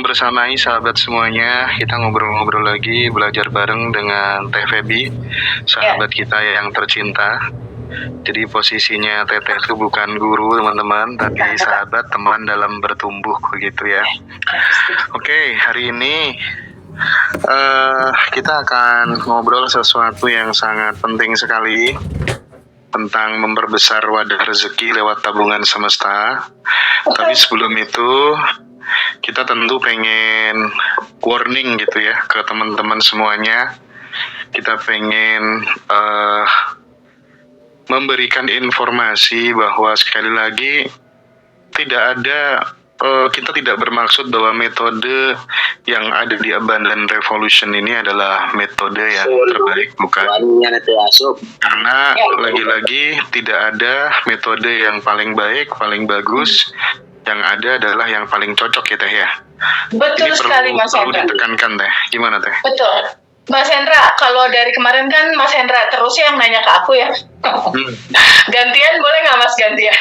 Bersamai sahabat semuanya, kita ngobrol-ngobrol lagi, belajar bareng dengan Teh Febi, sahabat kita yang tercinta. Jadi posisinya Teteh itu bukan guru teman-teman, tapi sahabat, teman dalam bertumbuh begitu ya. Oke, hari ini kita akan ngobrol sesuatu yang sangat penting sekali tentang memperbesar wadah rezeki lewat tabungan semesta. Tapi sebelum itu kita tentu pengen warning gitu ya ke teman-teman semuanya. Kita pengen memberikan informasi bahwa sekali lagi tidak ada, kita tidak bermaksud bahwa metode yang ada di Abundant Revolution ini adalah metode yang terbaik, bukan. Karena lagi-lagi tidak ada metode yang paling baik, paling bagus. Yang ada adalah yang paling cocok ya Teh ya. Betul sekali Mas Hendra. Perlu ditekankan Teh, gimana Teh? Betul. Mas Hendra, kalau dari kemarin kan Mas Hendra terusnya yang nanya ke aku ya. Gantian boleh nggak Mas gantian?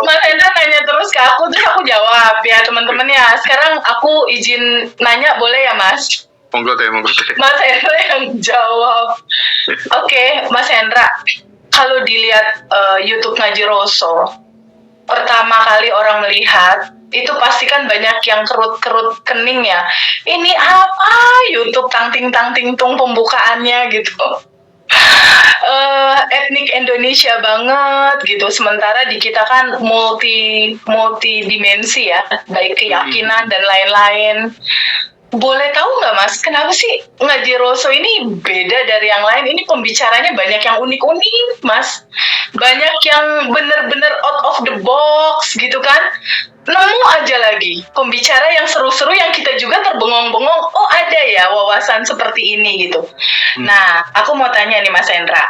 Mas Hendra nanya terus ke aku, terus aku jawab ya teman-teman ya. Sekarang aku izin nanya boleh ya Mas? Monggo Teh. Mas Hendra yang jawab. Oke, Mas Hendra, kalau dilihat YouTube Ngaji Roso, pertama kali orang melihat itu pasti kan banyak yang kerut-kerut kening ya. Ini apa YouTube tang-ting tung pembukaannya gitu. Etnik Indonesia banget gitu. Sementara di kita kan multi dimensi ya, baik keyakinan dan lain-lain. Boleh tahu nggak Mas, kenapa sih Ngaji Roso ini beda dari yang lain? Ini pembicaranya banyak yang unik-unik Mas. Banyak yang bener-bener out of the box gitu kan. Nemu aja lagi pembicara yang seru-seru yang kita juga terbengong-bengong. Oh ada ya wawasan seperti ini gitu. Nah aku mau tanya nih Mas Hendra.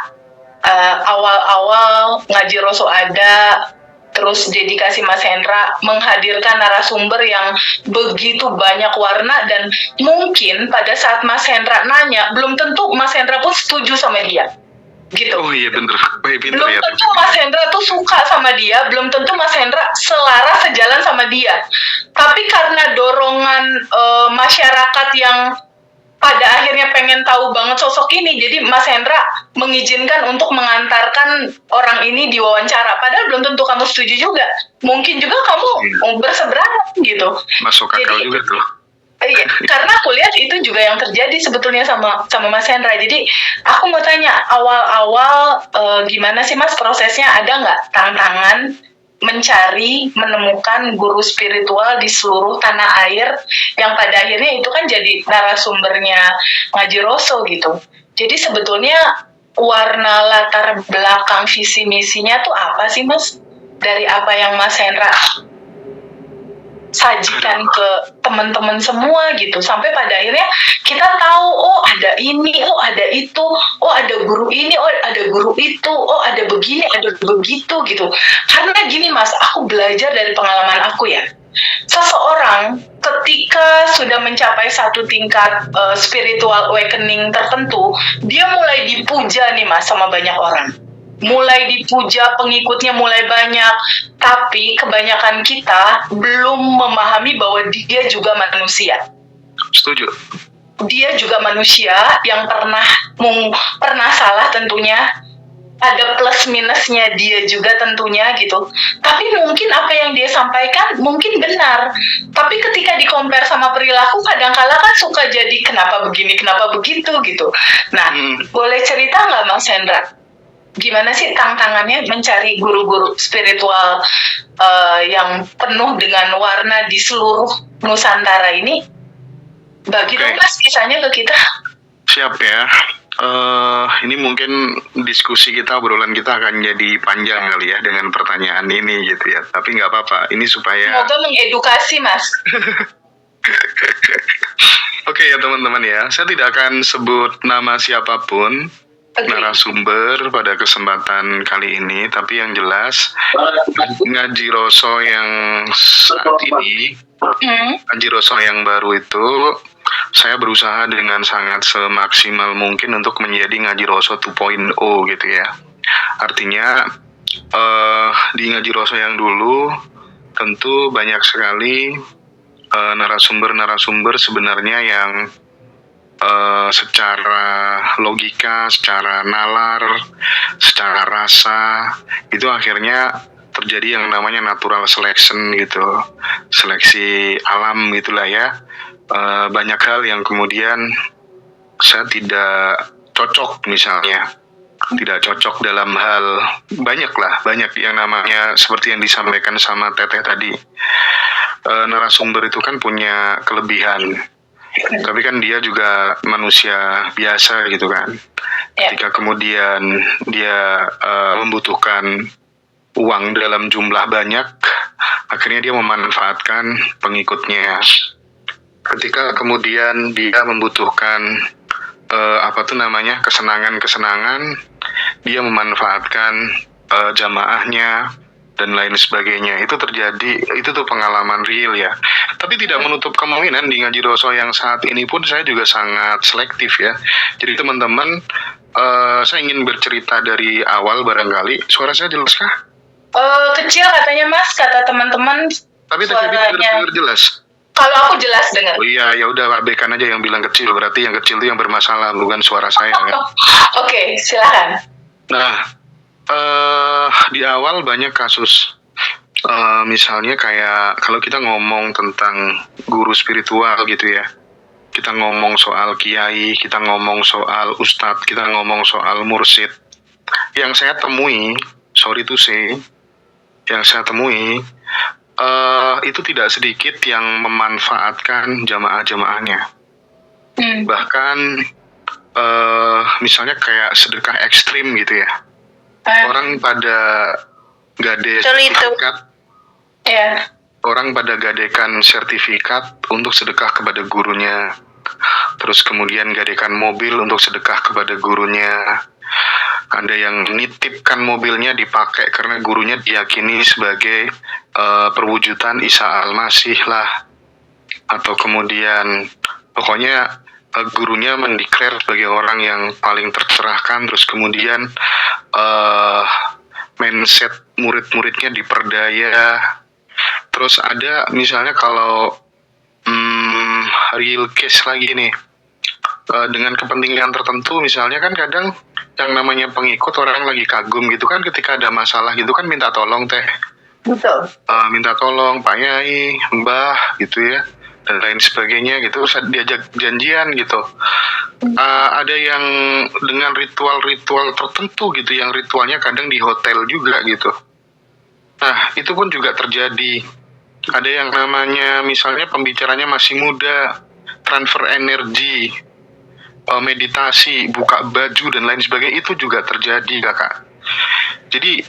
Awal-awal Ngaji Roso ada, terus dedikasi Mas Hendra menghadirkan narasumber yang begitu banyak warna, dan mungkin pada saat Mas Hendra nanya, belum tentu Mas Hendra pun setuju sama dia. Gitu. Oh iya bener. Belum tentu Mas Hendra tuh suka sama dia, belum tentu Mas Hendra selaras sejalan sama dia. Tapi karena dorongan masyarakat yang pada akhirnya pengen tahu banget sosok ini, jadi Mas Hendra mengizinkan untuk mengantarkan orang ini di wawancara. Padahal belum tentu kamu setuju juga. Mungkin juga kamu berseberangan gitu. Masuk akal juga tuh. Iya, karena aku lihat itu juga yang terjadi sebetulnya sama Mas Hendra. Jadi aku mau tanya, awal-awal gimana sih Mas prosesnya? Ada nggak tantangan mencari, menemukan guru spiritual di seluruh tanah air yang pada akhirnya itu kan jadi narasumbernya Ngaji Roso gitu. Jadi sebetulnya warna latar belakang visi misinya tuh apa sih Mas? Dari apa yang Mas Hendra sajikan ke teman-teman semua gitu, sampai pada akhirnya kita tahu, oh ada ini, oh ada itu, oh ada guru ini, oh ada guru itu, oh ada begini, ada begitu gitu. Karena gini Mas, aku belajar dari pengalaman aku ya, seseorang ketika sudah mencapai satu tingkat spiritual awakening tertentu, dia mulai dipuja nih Mas sama banyak orang. Mulai dipuja, pengikutnya mulai banyak, tapi kebanyakan kita belum memahami bahwa dia juga manusia. Setuju. Dia juga manusia yang pernah salah tentunya, ada plus minusnya dia juga tentunya gitu. Tapi mungkin apa yang dia sampaikan mungkin benar, tapi ketika di-compare sama perilaku kadang-kala kan suka jadi kenapa begini, kenapa begitu gitu. Nah, boleh cerita nggak Mas Hendra? Gimana sih tantangannya mencari guru-guru spiritual yang penuh dengan warna di seluruh Nusantara ini? Bagi dong Mas kisahnya ke kita. Siap ya. Ini mungkin diskusi kita, obrolan kita akan jadi panjang kali ya dengan pertanyaan ini gitu ya. Tapi nggak apa-apa. Ini supaya semoga mengedukasi Mas. Oke ya teman-teman ya. Saya tidak akan sebut nama siapapun narasumber pada kesempatan kali ini, tapi yang jelas Ngaji Roso yang saat ini, Ngaji Roso yang baru itu, saya berusaha dengan sangat semaksimal mungkin untuk menjadi Ngaji Roso 2.0 gitu ya. Artinya di Ngaji Roso yang dulu tentu banyak sekali narasumber-narasumber sebenarnya yang secara logika, secara nalar, secara rasa itu akhirnya terjadi yang namanya natural selection gitu, seleksi alam gitulah ya. Banyak hal yang kemudian saya tidak cocok, misalnya tidak cocok dalam hal banyak yang namanya seperti yang disampaikan sama Teteh tadi. Narasumber itu kan punya kelebihan, tapi kan dia juga manusia biasa gitu kan. Ketika kemudian dia membutuhkan uang dalam jumlah banyak, akhirnya dia memanfaatkan pengikutnya. Ketika kemudian dia membutuhkan kesenangan-kesenangan, dia memanfaatkan jamaahnya dan lain sebagainya. Itu terjadi, itu tuh pengalaman real ya. Tapi tidak menutup kemungkinan di Ngaji Roso yang saat ini pun saya juga sangat selektif ya. Jadi teman-teman, saya ingin bercerita dari awal barangkali. Suara saya jelas kah? Kecil katanya Mas, kata teman-teman. Tapi tadi dengar jelas. Kalau aku jelas dengar. Oh iya, ya udah abaikan aja yang bilang kecil, berarti yang kecil itu yang bermasalah, bukan suara saya ya. Oke, silakan. Nah, di awal banyak kasus, misalnya kayak kalau kita ngomong tentang guru spiritual gitu ya, kita ngomong soal kiai, kita ngomong soal ustadz, kita ngomong soal mursyid. Yang saya temui, sorry to say, yang saya temui itu tidak sedikit yang memanfaatkan jamaah-jamaahnya. Bahkan misalnya kayak sedekah ekstrim gitu ya. Orang pada gade sertifikat, orang pada gadekan sertifikat untuk sedekah kepada gurunya. Terus kemudian gadekan mobil untuk sedekah kepada gurunya. Ada yang nitipkan mobilnya dipakai karena gurunya diyakini sebagai perwujudan Isa Al-Masih lah. Atau kemudian pokoknya gurunya mendeklar sebagai orang yang paling tercerahkan. Terus kemudian mindset murid-muridnya diperdaya. Terus ada misalnya kalau real case lagi nih, dengan kepentingan tertentu, misalnya kan kadang yang namanya pengikut orang lagi kagum gitu kan, ketika ada masalah gitu kan minta tolong Teh. Betul. Minta tolong Pak Yai, Mbah gitu ya, dan lain sebagainya gitu, diajak janjian gitu. Ada yang dengan ritual-ritual tertentu gitu, yang ritualnya kadang di hotel juga gitu. Nah, itu pun juga terjadi. Ada yang namanya misalnya pembicaranya masih muda, transfer energi, meditasi, buka baju dan lain sebagainya, itu juga terjadi kakak. Jadi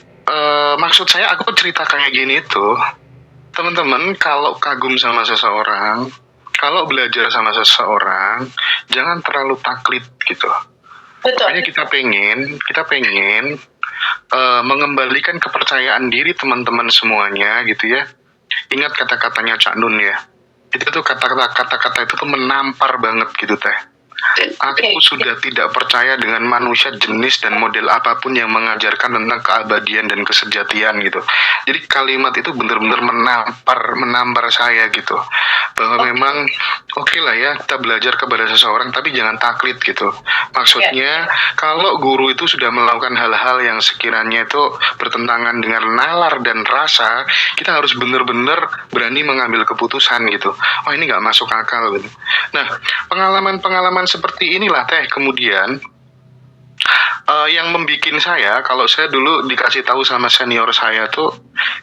maksud saya aku cerita kayak gini tuh, teman-teman kalau kagum sama seseorang, kalau belajar sama seseorang, jangan terlalu taklid gitu. Betul. Makanya kita pengen mengembalikan kepercayaan diri teman-teman semuanya gitu ya. Ingat kata-katanya Cak Nun ya. Itu tuh kata-kata itu tuh menampar banget gitu Teh. Aku sudah tidak percaya dengan manusia jenis dan model apapun yang mengajarkan tentang keabadian dan kesejatian gitu. Jadi kalimat itu benar-benar menampar saya gitu. Bahwa memang oke lah ya, kita belajar kepada seseorang tapi jangan taklid gitu. Maksudnya kalau guru itu sudah melakukan hal-hal yang sekiranya itu bertentangan dengan nalar dan rasa, kita harus benar-benar berani mengambil keputusan gitu. Oh ini nggak masuk akal gitu. Nah, pengalaman seperti inilah Teh kemudian yang membikin saya, kalau saya dulu dikasih tahu sama senior saya tuh,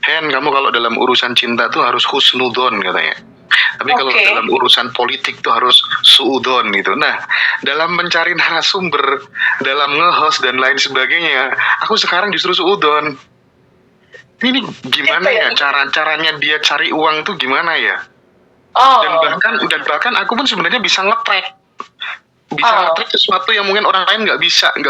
Hen, kamu kalau dalam urusan cinta tuh harus husnudon katanya. Tapi kalau dalam urusan politik tuh harus suudon gitu. Nah, dalam mencari narasumber, dalam nge-host dan lain sebagainya, aku sekarang justru suudon. Ini gimana ya caranya dia cari uang tuh gimana ya? Dan bahkan aku pun sebenarnya bisa nge-track sesuatu yang mungkin orang lain nggak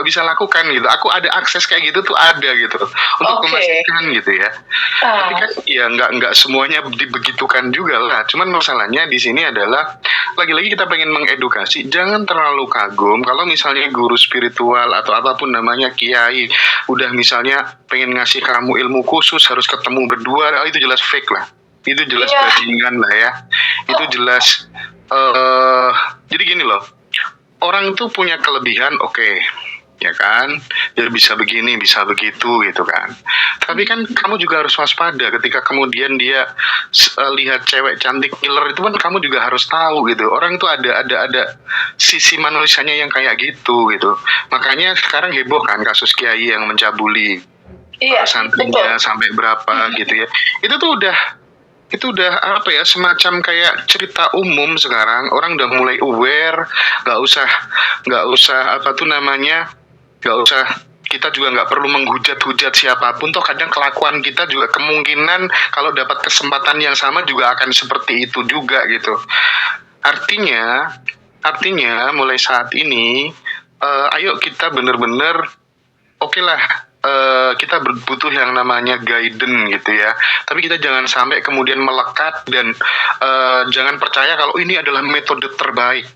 bisa lakukan gitu. Aku ada akses kayak gitu tuh ada gitu untuk memastikan gitu ya. Tapi kan ya nggak semuanya dibegitukan juga lah. Cuman masalahnya di sini adalah lagi-lagi kita pengen mengedukasi, jangan terlalu kagum kalau misalnya guru spiritual atau apapun namanya kiai udah misalnya pengen ngasih kamu ilmu khusus harus ketemu berdua, itu jelas fake lah. Itu jelas Iya. bajingan lah ya. Itu jelas. Jadi gini loh, orang tuh punya kelebihan, oke, ya kan, dia bisa begini bisa begitu gitu kan, tapi kan kamu juga harus waspada ketika kemudian dia lihat cewek cantik killer itu kan, kamu juga harus tahu gitu, orang itu ada sisi manusianya yang kayak gitu. Makanya sekarang heboh kan kasus kiai yang mencabuli Iya, santrinya betul. sampai berapa gitu ya. Itu udah apa ya, semacam kayak cerita umum. Sekarang orang udah mulai aware, nggak usah apa tuh namanya, nggak usah, kita juga nggak perlu menghujat-hujat siapapun, toh kadang kelakuan kita juga kemungkinan kalau dapat kesempatan yang sama juga akan seperti itu juga gitu. Artinya mulai saat ini, ayo kita bener-bener, oke lah, kita butuh yang namanya guidance gitu ya. Tapi kita jangan sampai kemudian melekat dan jangan percaya kalau ini adalah metode terbaik.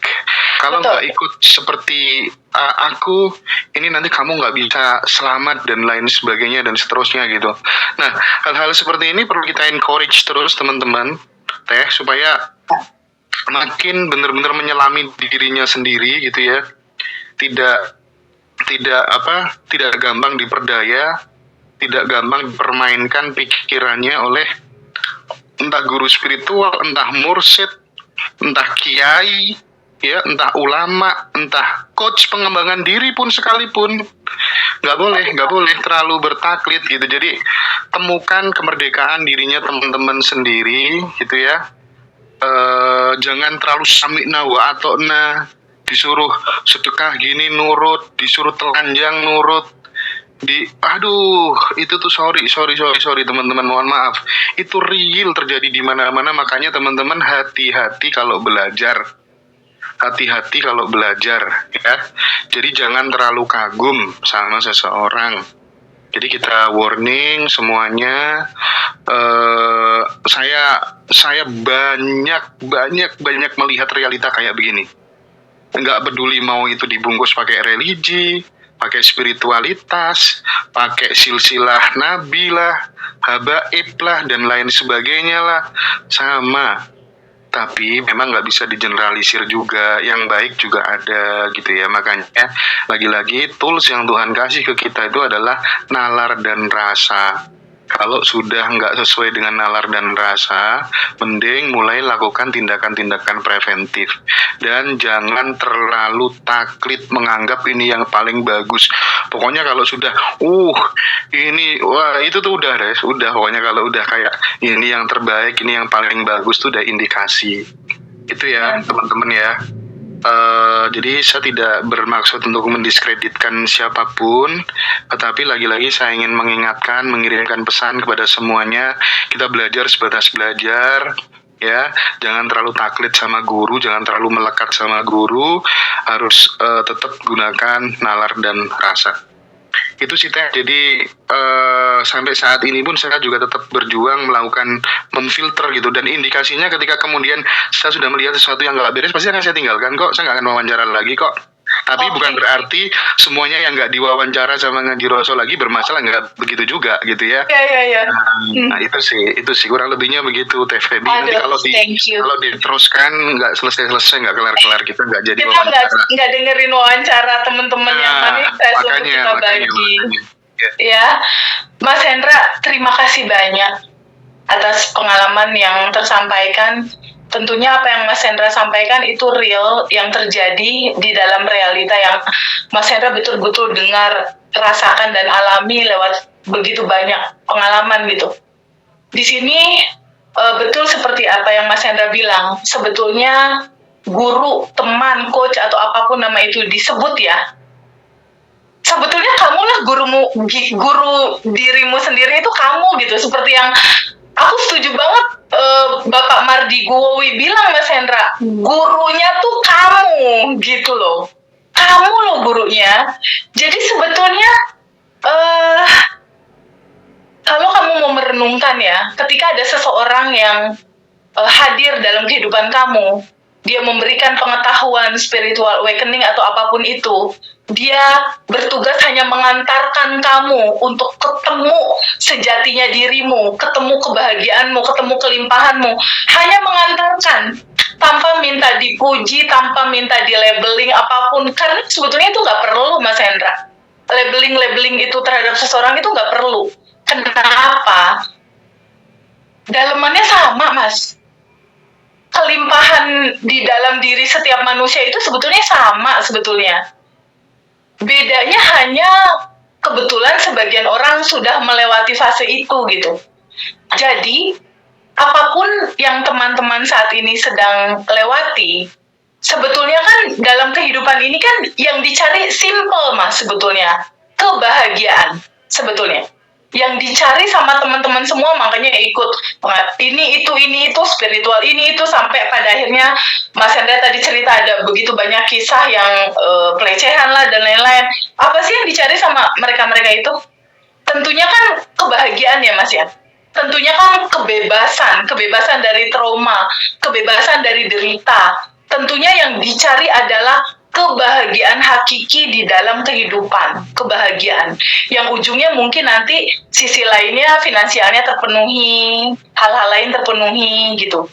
Kalau Betul. nggak ikut seperti aku, ini nanti kamu nggak bisa selamat dan lain sebagainya dan seterusnya gitu. Nah, hal-hal seperti ini perlu kita encourage terus teman-teman, supaya makin benar-benar menyelami dirinya sendiri gitu ya. Tidak gampang diperdaya, tidak gampang dipermainkan pikirannya oleh entah guru spiritual, entah mursyid, entah kiai, ya, entah ulama, entah coach pengembangan diri pun sekalipun. Nggak boleh terlalu bertaklid gitu. Jadi temukan kemerdekaan dirinya teman-teman sendiri gitu ya. Jangan terlalu samikna wa atokna, disuruh sedekah gini nurut, disuruh telanjang nurut, itu tuh sorry teman-teman, mohon maaf, itu real terjadi di mana-mana. Makanya teman-teman hati-hati kalau belajar, ya. Jadi jangan terlalu kagum sama seseorang. Jadi kita warning semuanya. Saya banyak melihat realita kayak begini. Nggak peduli mau itu dibungkus pakai religi, pakai spiritualitas, pakai silsilah nabi lah, habaib lah, dan lain sebagainya lah, sama. Tapi memang nggak bisa digeneralisir juga, yang baik juga ada gitu ya. Makanya lagi-lagi tools yang Tuhan kasih ke kita itu adalah nalar dan rasa. Kalau sudah nggak sesuai dengan nalar dan rasa, mending mulai lakukan tindakan-tindakan preventif. Dan jangan terlalu taklid menganggap ini yang paling bagus. Pokoknya kalau sudah, wah itu tuh udah deh, udah pokoknya kalau udah kayak ini yang terbaik, ini yang paling bagus tuh udah indikasi. Itu ya teman-teman ya. Jadi saya tidak bermaksud untuk mendiskreditkan siapapun, tetapi lagi-lagi saya ingin mengingatkan, mengirimkan pesan kepada semuanya, kita belajar sebatas belajar, ya, jangan terlalu taklid sama guru, jangan terlalu melekat sama guru, harus tetap gunakan nalar dan rasa. Itu sih Teh. Jadi sampai saat ini pun saya juga tetap berjuang melakukan memfilter gitu, dan indikasinya ketika kemudian saya sudah melihat sesuatu yang nggak beres, pasti akan saya tinggalkan kok, saya nggak akan wawancara lagi kok. Tapi bukan berarti semuanya yang nggak diwawancara sama ngaji Rasul lagi bermasalah, nggak begitu juga gitu ya. Iya. Nah itu sih kurang lebihnya begitu Teh Feby. Nanti kalau diteruskan nggak selesai nggak kelar kita nggak jadi Kita wawancara. nggak dengerin wawancara teman-teman yang manifest untuk kita bagi. Ya, Mas Hendra, terima kasih banyak atas pengalaman yang tersampaikan. Tentunya apa yang Mas Hendra sampaikan itu real, yang terjadi di dalam realita yang Mas Hendra betul-betul dengar, rasakan, dan alami lewat begitu banyak pengalaman gitu. Di sini betul seperti apa yang Mas Hendra bilang, sebetulnya guru, teman, coach, atau apapun nama itu disebut ya, sebetulnya kamulah guru dirimu sendiri, itu kamu gitu. Seperti yang aku setuju banget Bapak Mardi Guwowi bilang, Mas Hendra, gurunya tuh kamu gitu loh, kamu loh gurunya. Jadi sebetulnya kalau kamu mau merenungkan ya, ketika ada seseorang yang hadir dalam kehidupan kamu, dia memberikan pengetahuan spiritual awakening atau apapun itu, dia bertugas hanya mengantarkan kamu untuk ketemu sejatinya dirimu, ketemu kebahagiaanmu, ketemu kelimpahanmu. Hanya mengantarkan, tanpa minta dipuji, tanpa minta di-labeling apapun. Karena sebetulnya itu nggak perlu, Mas Hendra. Labeling-labeling itu terhadap seseorang itu nggak perlu. Kenapa? Dalemannya sama, Mas. Kelimpahan di dalam diri setiap manusia itu sebetulnya sama sebetulnya. Bedanya hanya kebetulan sebagian orang sudah melewati fase itu gitu. Jadi, apapun yang teman-teman saat ini sedang lewati, sebetulnya kan dalam kehidupan ini kan yang dicari simple, Mas, sebetulnya. Kebahagiaan, sebetulnya. Yang dicari sama teman-teman semua, makanya ikut ini itu spiritual ini itu, sampai pada akhirnya Mas Hendra tadi cerita ada begitu banyak kisah yang pelecehan lah dan lain-lain. Apa sih yang dicari sama mereka-mereka itu? Tentunya kan kebahagiaan ya, Mas ya. Tentunya kan kebebasan dari trauma, kebebasan dari derita. Tentunya yang dicari adalah kebahagiaan hakiki di dalam kehidupan, kebahagiaan yang ujungnya mungkin nanti sisi lainnya finansialnya terpenuhi, hal-hal lain terpenuhi gitu.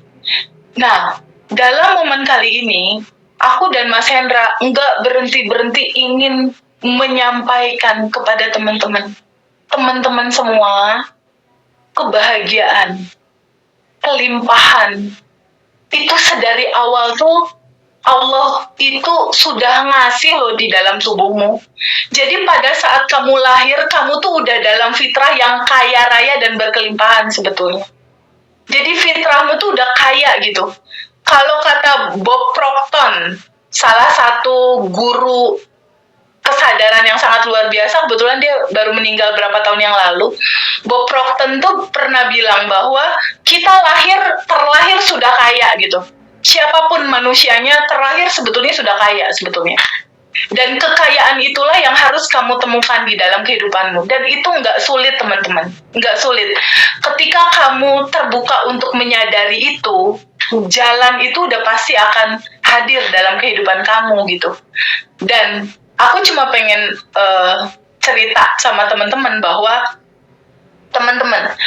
Nah, dalam momen kali ini, aku dan Mas Hendra nggak berhenti-berhenti ingin menyampaikan kepada teman-teman semua, kebahagiaan, kelimpahan, itu sedari awal tuh Allah itu sudah ngasih loh di dalam tubuhmu. Jadi pada saat kamu lahir, kamu tuh udah dalam fitrah yang kaya raya dan berkelimpahan sebetulnya. Jadi fitrahmu tuh udah kaya gitu. Kalau kata Bob Proctor, salah satu guru kesadaran yang sangat luar biasa, kebetulan dia baru meninggal berapa tahun yang lalu. Bob Proctor tuh pernah bilang bahwa kita terlahir sudah kaya gitu. Siapapun manusianya terlahir sebetulnya sudah kaya sebetulnya. Dan kekayaan itulah yang harus kamu temukan di dalam kehidupanmu. Dan itu nggak sulit, teman-teman. Nggak sulit. Ketika kamu terbuka untuk menyadari itu, jalan itu udah pasti akan hadir dalam kehidupan kamu gitu. Dan aku cuma pengen cerita sama teman-teman bahwa teman-teman,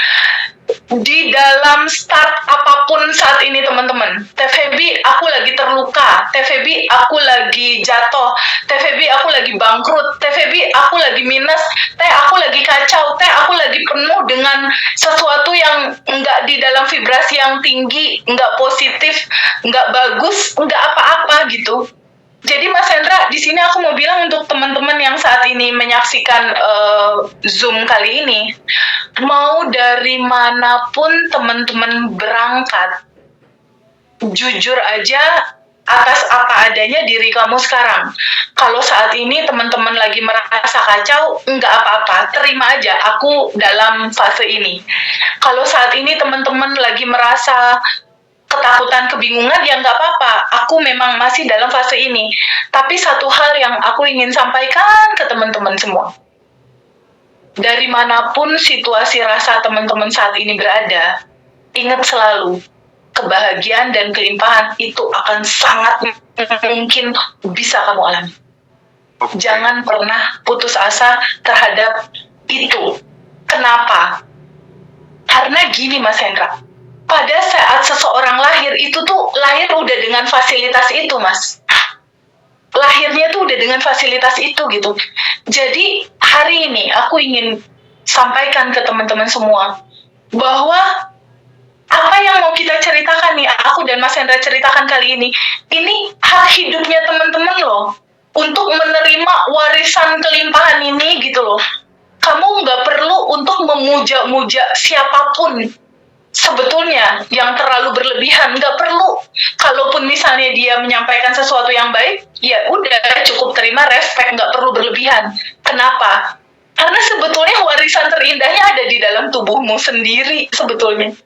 di dalam start apapun saat ini teman-teman, TVB aku lagi terluka, TVB aku lagi jatuh, TVB aku lagi bangkrut, TVB aku lagi minus, aku lagi kacau, aku lagi penuh dengan sesuatu yang enggak di dalam vibrasi yang tinggi, enggak positif, enggak bagus, enggak apa-apa gitu. Jadi Mas Hendra, di sini aku mau bilang untuk teman-teman yang saat ini menyaksikan Zoom kali ini, mau dari manapun teman-teman berangkat, jujur aja atas apa adanya diri kamu sekarang. Kalau saat ini teman-teman lagi merasa kacau, enggak apa-apa, terima aja, aku dalam fase ini. Kalau saat ini teman-teman lagi merasa ketakutan, kebingungan, ya nggak apa-apa. Aku memang masih dalam fase ini. Tapi satu hal yang aku ingin sampaikan ke teman-teman semua. Dari manapun situasi rasa teman-teman saat ini berada, ingat selalu, kebahagiaan dan kelimpahan itu akan sangat mungkin bisa kamu alami. Jangan pernah putus asa terhadap itu. Kenapa? Karena gini Mas Hendra, pada saat seseorang lahir, itu tuh lahir udah dengan fasilitas itu, Mas. Lahirnya tuh udah dengan fasilitas itu, gitu. Jadi, hari ini aku ingin sampaikan ke teman-teman semua, bahwa apa yang mau kita ceritakan nih, aku dan Mas Hendra ceritakan kali ini hak hidupnya teman-teman loh, untuk menerima warisan kelimpahan ini, gitu loh. Kamu nggak perlu untuk memuja-muja siapapun, sebetulnya yang terlalu berlebihan, nggak perlu. Kalaupun misalnya dia menyampaikan sesuatu yang baik, ya udah cukup terima, respect, nggak perlu berlebihan. Kenapa? Karena sebetulnya warisan terindahnya ada di dalam tubuhmu sendiri sebetulnya.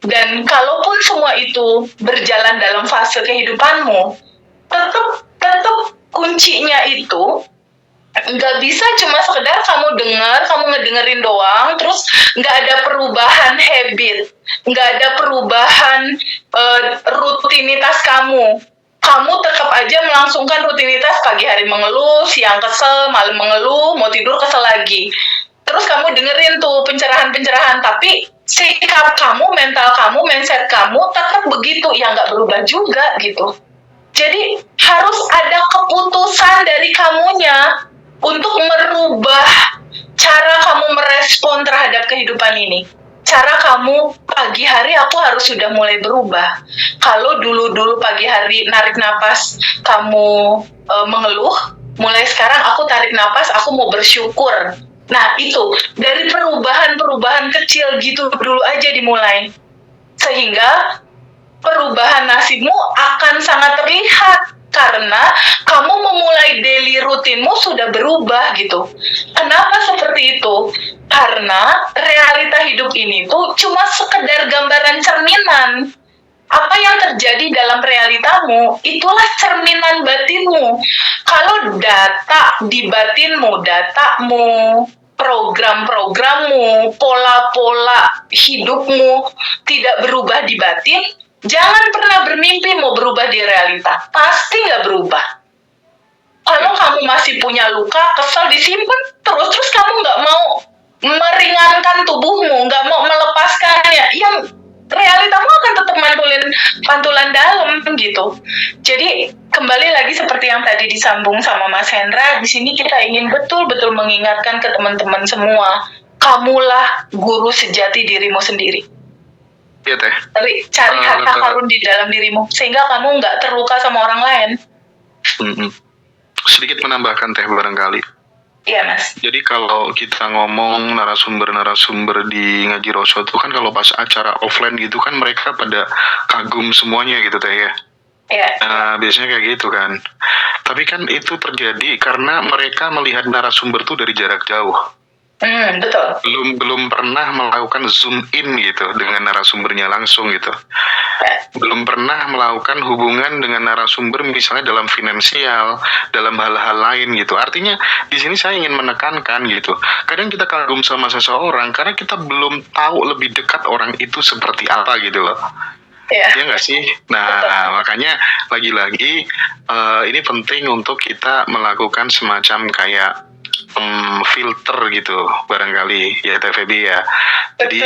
Dan kalaupun semua itu berjalan dalam fase kehidupanmu, tetap kuncinya itu nggak bisa cuma sekedar kamu ngedengerin doang, terus nggak ada perubahan habit, nggak ada perubahan rutinitas kamu. Kamu tetap aja melangsungkan rutinitas pagi hari mengeluh, siang kesel, malam mengeluh, mau tidur kesel lagi. Terus kamu dengerin tuh pencerahan-pencerahan, tapi sikap kamu, mental kamu, mindset kamu tetap begitu, ya nggak berubah juga gitu. Jadi harus ada keputusan dari kamunya untuk merubah cara kamu merespon terhadap kehidupan ini. Cara kamu pagi hari aku harus sudah mulai berubah. Kalau dulu pagi hari narik napas kamu mengeluh, mulai sekarang aku tarik napas, aku mau bersyukur. Nah itu dari perubahan-perubahan kecil gitu dulu aja dimulai, sehingga perubahan nasibmu akan sangat terlihat karena kamu memulai daily rutinmu sudah berubah gitu. Kenapa seperti itu? Karena realita hidup ini tuh cuma sekedar gambaran cerminan. Apa yang terjadi dalam realitamu, itulah cerminan batinmu. Kalau data di batinmu, datamu, program-programmu, pola-pola hidupmu tidak berubah di batin, jangan pernah bermimpi mau berubah di realita. Pasti nggak berubah. Kalau kamu masih punya luka, kesel disimpan terus kamu nggak mau meringankan tubuhmu, nggak mau melepaskannya, yang realitamu akan tetap pantulan dalam gitu. Jadi kembali lagi seperti yang tadi disambung sama Mas Hendra, di sini kita ingin betul-betul mengingatkan ke teman-teman semua, kamulah guru sejati dirimu sendiri. Iya Teh. Cari harta karun di dalam dirimu sehingga kamu nggak terluka sama orang lain. Sedikit menambahkan Teh barangkali. Iya Mas. Jadi kalau kita ngomong narasumber di Ngaji Roso itu kan kalau pas acara offline gitu kan mereka pada kagum semuanya gitu Teh ya. Iya. Biasanya kayak gitu kan. Tapi kan itu terjadi karena mereka melihat narasumber tuh dari jarak jauh. Betul. Belum pernah melakukan zoom in gitu dengan narasumbernya langsung gitu. Belum pernah melakukan hubungan dengan narasumber misalnya dalam finansial, dalam hal-hal lain gitu. Artinya di sini saya ingin menekankan gitu. Kadang kita kagum sama seseorang karena kita belum tahu lebih dekat orang itu seperti apa gitu loh. Ya nggak sih? Nah, makanya lagi-lagi ini penting untuk kita melakukan semacam kayak filter gitu barangkali ya TVB ya. Jadi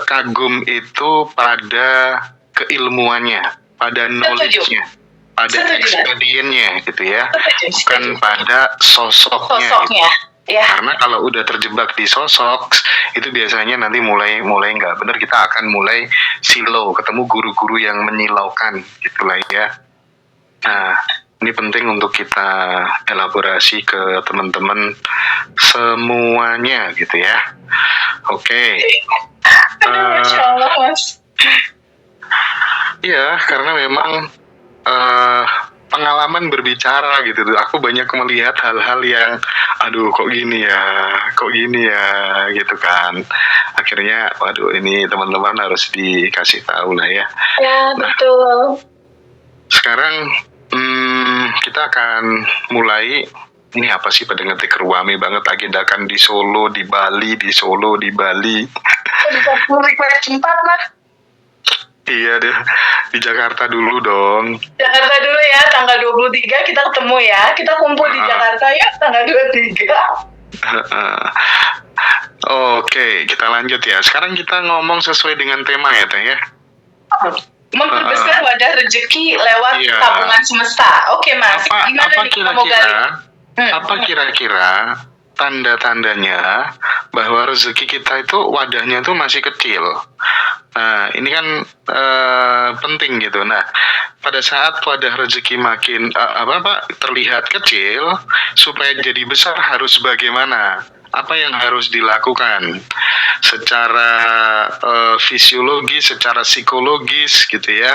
kagum itu pada keilmuannya, pada knowledge-nya, pada experience-nya gitu ya, bukan pada sosoknya. Gitu. Ya. Karena kalau udah terjebak di sosok itu biasanya nanti mulai nggak benar, kita akan mulai silo, ketemu guru-guru yang menyilaukan gitulah ya. Nah, ini penting untuk kita elaborasi ke teman-teman semuanya gitu ya. Oke. Masya Allah Mas. Iya, karena memang pengalaman berbicara gitu. Aku banyak melihat hal-hal yang aduh kok gini ya gitu kan. Akhirnya waduh ini teman-teman harus dikasih tahu lah ya. Ya betul. Sekarang kita akan mulai. Ini apa sih pada ngetik ruame banget, agendakan di Solo, di Bali, di Solo, di Bali. Request 4 Mas. Iya deh, di Jakarta dulu dong. Jakarta dulu ya, tanggal 23 kita ketemu ya. Kita kumpul di Jakarta ya, tanggal 23. Oke, kita lanjut ya. Sekarang kita ngomong sesuai dengan tema ya Teh ya. Memperbesar wadah rezeki lewat tabungan semesta. Oke Mas, gimana nih kita mau gali? Apa kira-kira tanda-tandanya bahwa rezeki kita itu wadahnya itu masih kecil? Nah, ini kan penting gitu. Nah, pada saat wadah rezeki makin terlihat kecil, supaya jadi besar harus bagaimana? Apa yang harus dilakukan secara fisiologis, secara psikologis gitu ya,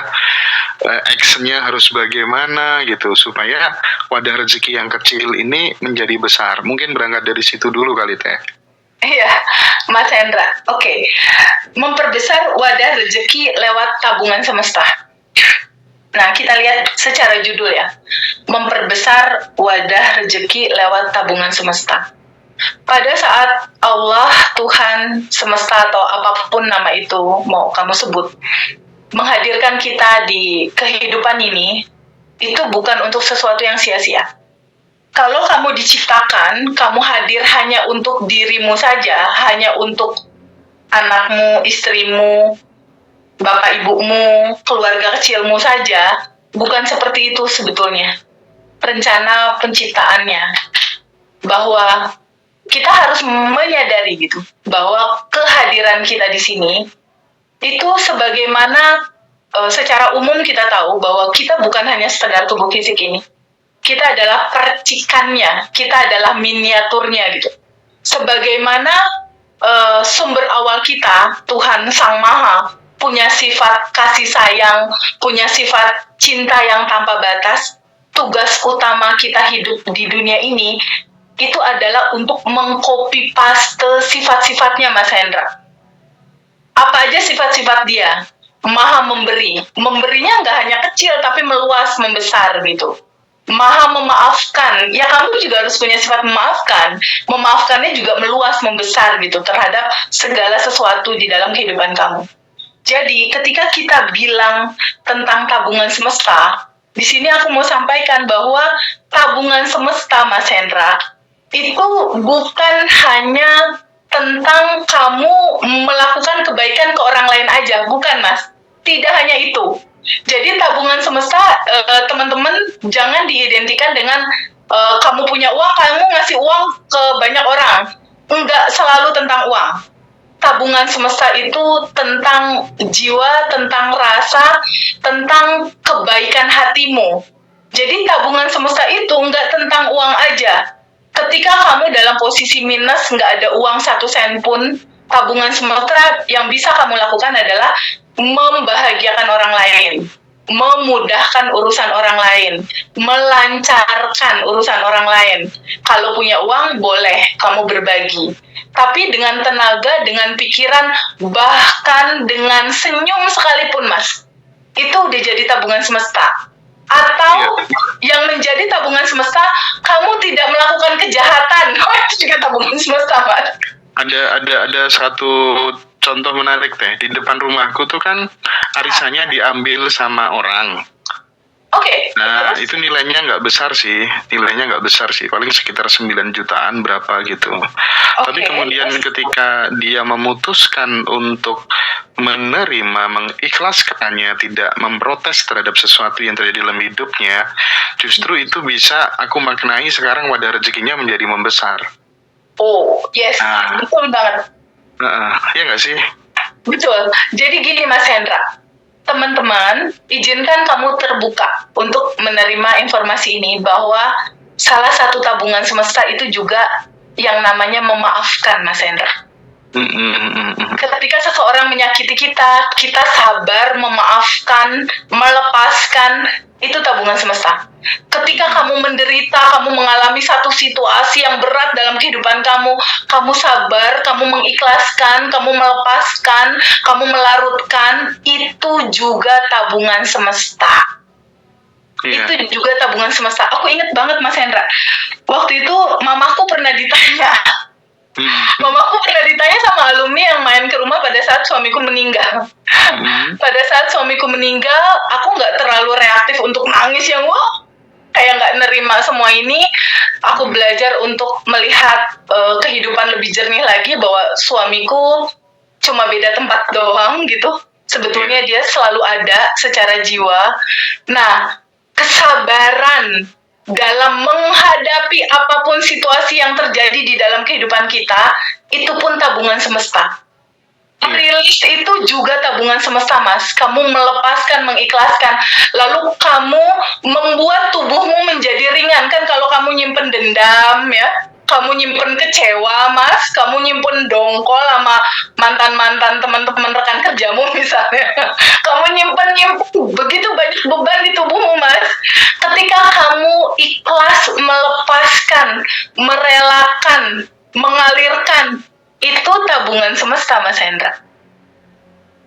actionnya harus bagaimana gitu supaya wadah rezeki yang kecil ini menjadi besar. Mungkin berangkat dari situ dulu kali Teh. Iya, Mas Hendra. Oke. Memperbesar wadah rezeki lewat tabungan semesta. Nah, kita lihat secara judul ya. Memperbesar wadah rezeki lewat tabungan semesta. Pada saat Allah, Tuhan, semesta atau apapun nama itu mau kamu sebut, menghadirkan kita di kehidupan ini itu bukan untuk sesuatu yang sia-sia. Kalau kamu diciptakan, kamu hadir hanya untuk dirimu saja, hanya untuk anakmu, istrimu, bapak ibumu, keluarga kecilmu saja, bukan seperti itu sebetulnya rencana penciptaannya. Bahwa kita harus menyadari gitu, bahwa kehadiran kita di sini itu sebagaimana secara umum kita tahu bahwa kita bukan hanya sekedar tubuh fisik ini. Kita adalah percikannya, kita adalah miniaturnya gitu. Sebagaimana sumber awal kita, Tuhan Sang Maha, punya sifat kasih sayang, punya sifat cinta yang tanpa batas. Tugas utama kita hidup di dunia ini itu adalah untuk mengcopy paste sifat-sifatnya Mas Hendra. Apa aja sifat-sifat dia? Maha memberi. Memberinya nggak hanya kecil, tapi meluas, membesar gitu. Maha memaafkan. Ya kamu juga harus punya sifat memaafkan. Memaafkannya juga meluas, membesar gitu terhadap segala sesuatu di dalam kehidupan kamu. Jadi ketika kita bilang tentang tabungan semesta, di sini aku mau sampaikan bahwa tabungan semesta, Mas Hendra, itu bukan hanya tentang kamu melakukan kebaikan ke orang lain aja, bukan Mas. Tidak hanya itu. Jadi tabungan semesta, teman-teman jangan diidentikan dengan kamu punya uang, kamu ngasih uang ke banyak orang. Enggak selalu tentang uang. Tabungan semesta itu tentang jiwa, tentang rasa, tentang kebaikan hatimu. Jadi tabungan semesta itu enggak tentang uang aja. Ketika kamu dalam posisi minus, nggak ada uang 1 sen pun, tabungan semesta yang bisa kamu lakukan adalah membahagiakan orang lain, memudahkan urusan orang lain, melancarkan urusan orang lain. Kalau punya uang, boleh kamu berbagi. Tapi dengan tenaga, dengan pikiran, bahkan dengan senyum sekalipun, Mas. Itu udah jadi tabungan semesta. Atau yang menjadi tabungan semesta, kamu tidak melakukan kejahatan. Oh, itu juga tabungan semesta, Mas. Ada satu contoh menarik teh. Di depan rumahku tuh kan arisannya diambil sama orang. Oke. Nah, itu nilainya nggak besar sih. Paling sekitar 9 jutaan berapa gitu. Tapi kemudian ketika dia memutuskan untuk menerima, mengikhlaskannya, tidak memprotes terhadap sesuatu yang terjadi dalam hidupnya, justru itu bisa aku maknai sekarang wadah rezekinya menjadi membesar. Oh, yes. Betul banget. Ya nggak sih? Betul. Jadi gini Mas Hendra, teman-teman, izinkan kamu terbuka untuk menerima informasi ini bahwa salah satu tabungan semesta itu juga yang namanya memaafkan, Mas Hendra. Ketika seseorang menyakiti kita, kita sabar, memaafkan, melepaskan, itu tabungan semesta. Ketika kamu menderita, kamu mengalami satu situasi yang berat dalam kehidupan kamu, kamu sabar, kamu mengikhlaskan, kamu melepaskan, kamu melarutkan, itu juga tabungan semesta. Itu juga tabungan semesta. Aku ingat banget Mas Hendra, waktu itu mamaku pernah ditanya sama alumni yang main ke rumah pada saat suamiku meninggal. Pada saat suamiku meninggal, aku nggak terlalu reaktif untuk nangis yang wah, kayak nggak nerima semua ini. Aku belajar untuk melihat kehidupan lebih jernih lagi, bahwa suamiku cuma beda tempat doang gitu. Sebetulnya dia selalu ada secara jiwa. Nah, kesabaran dalam menghadapi apapun situasi yang terjadi di dalam kehidupan kita, itu pun tabungan semesta. Rilis itu juga tabungan semesta, Mas. Kamu melepaskan, mengikhlaskan, lalu kamu membuat tubuhmu menjadi ringan. Kan kalau kamu nyimpen dendam ya, kamu nyimpen kecewa, Mas, kamu nyimpen dongkol sama mantan-mantan teman-teman rekan kerjamu misalnya. Kamu nyimpen begitu banyak beban di tubuhmu, Mas. Ketika kamu ikhlas, melepaskan, merelakan, mengalirkan, itu tabungan semesta, Mas Hendra.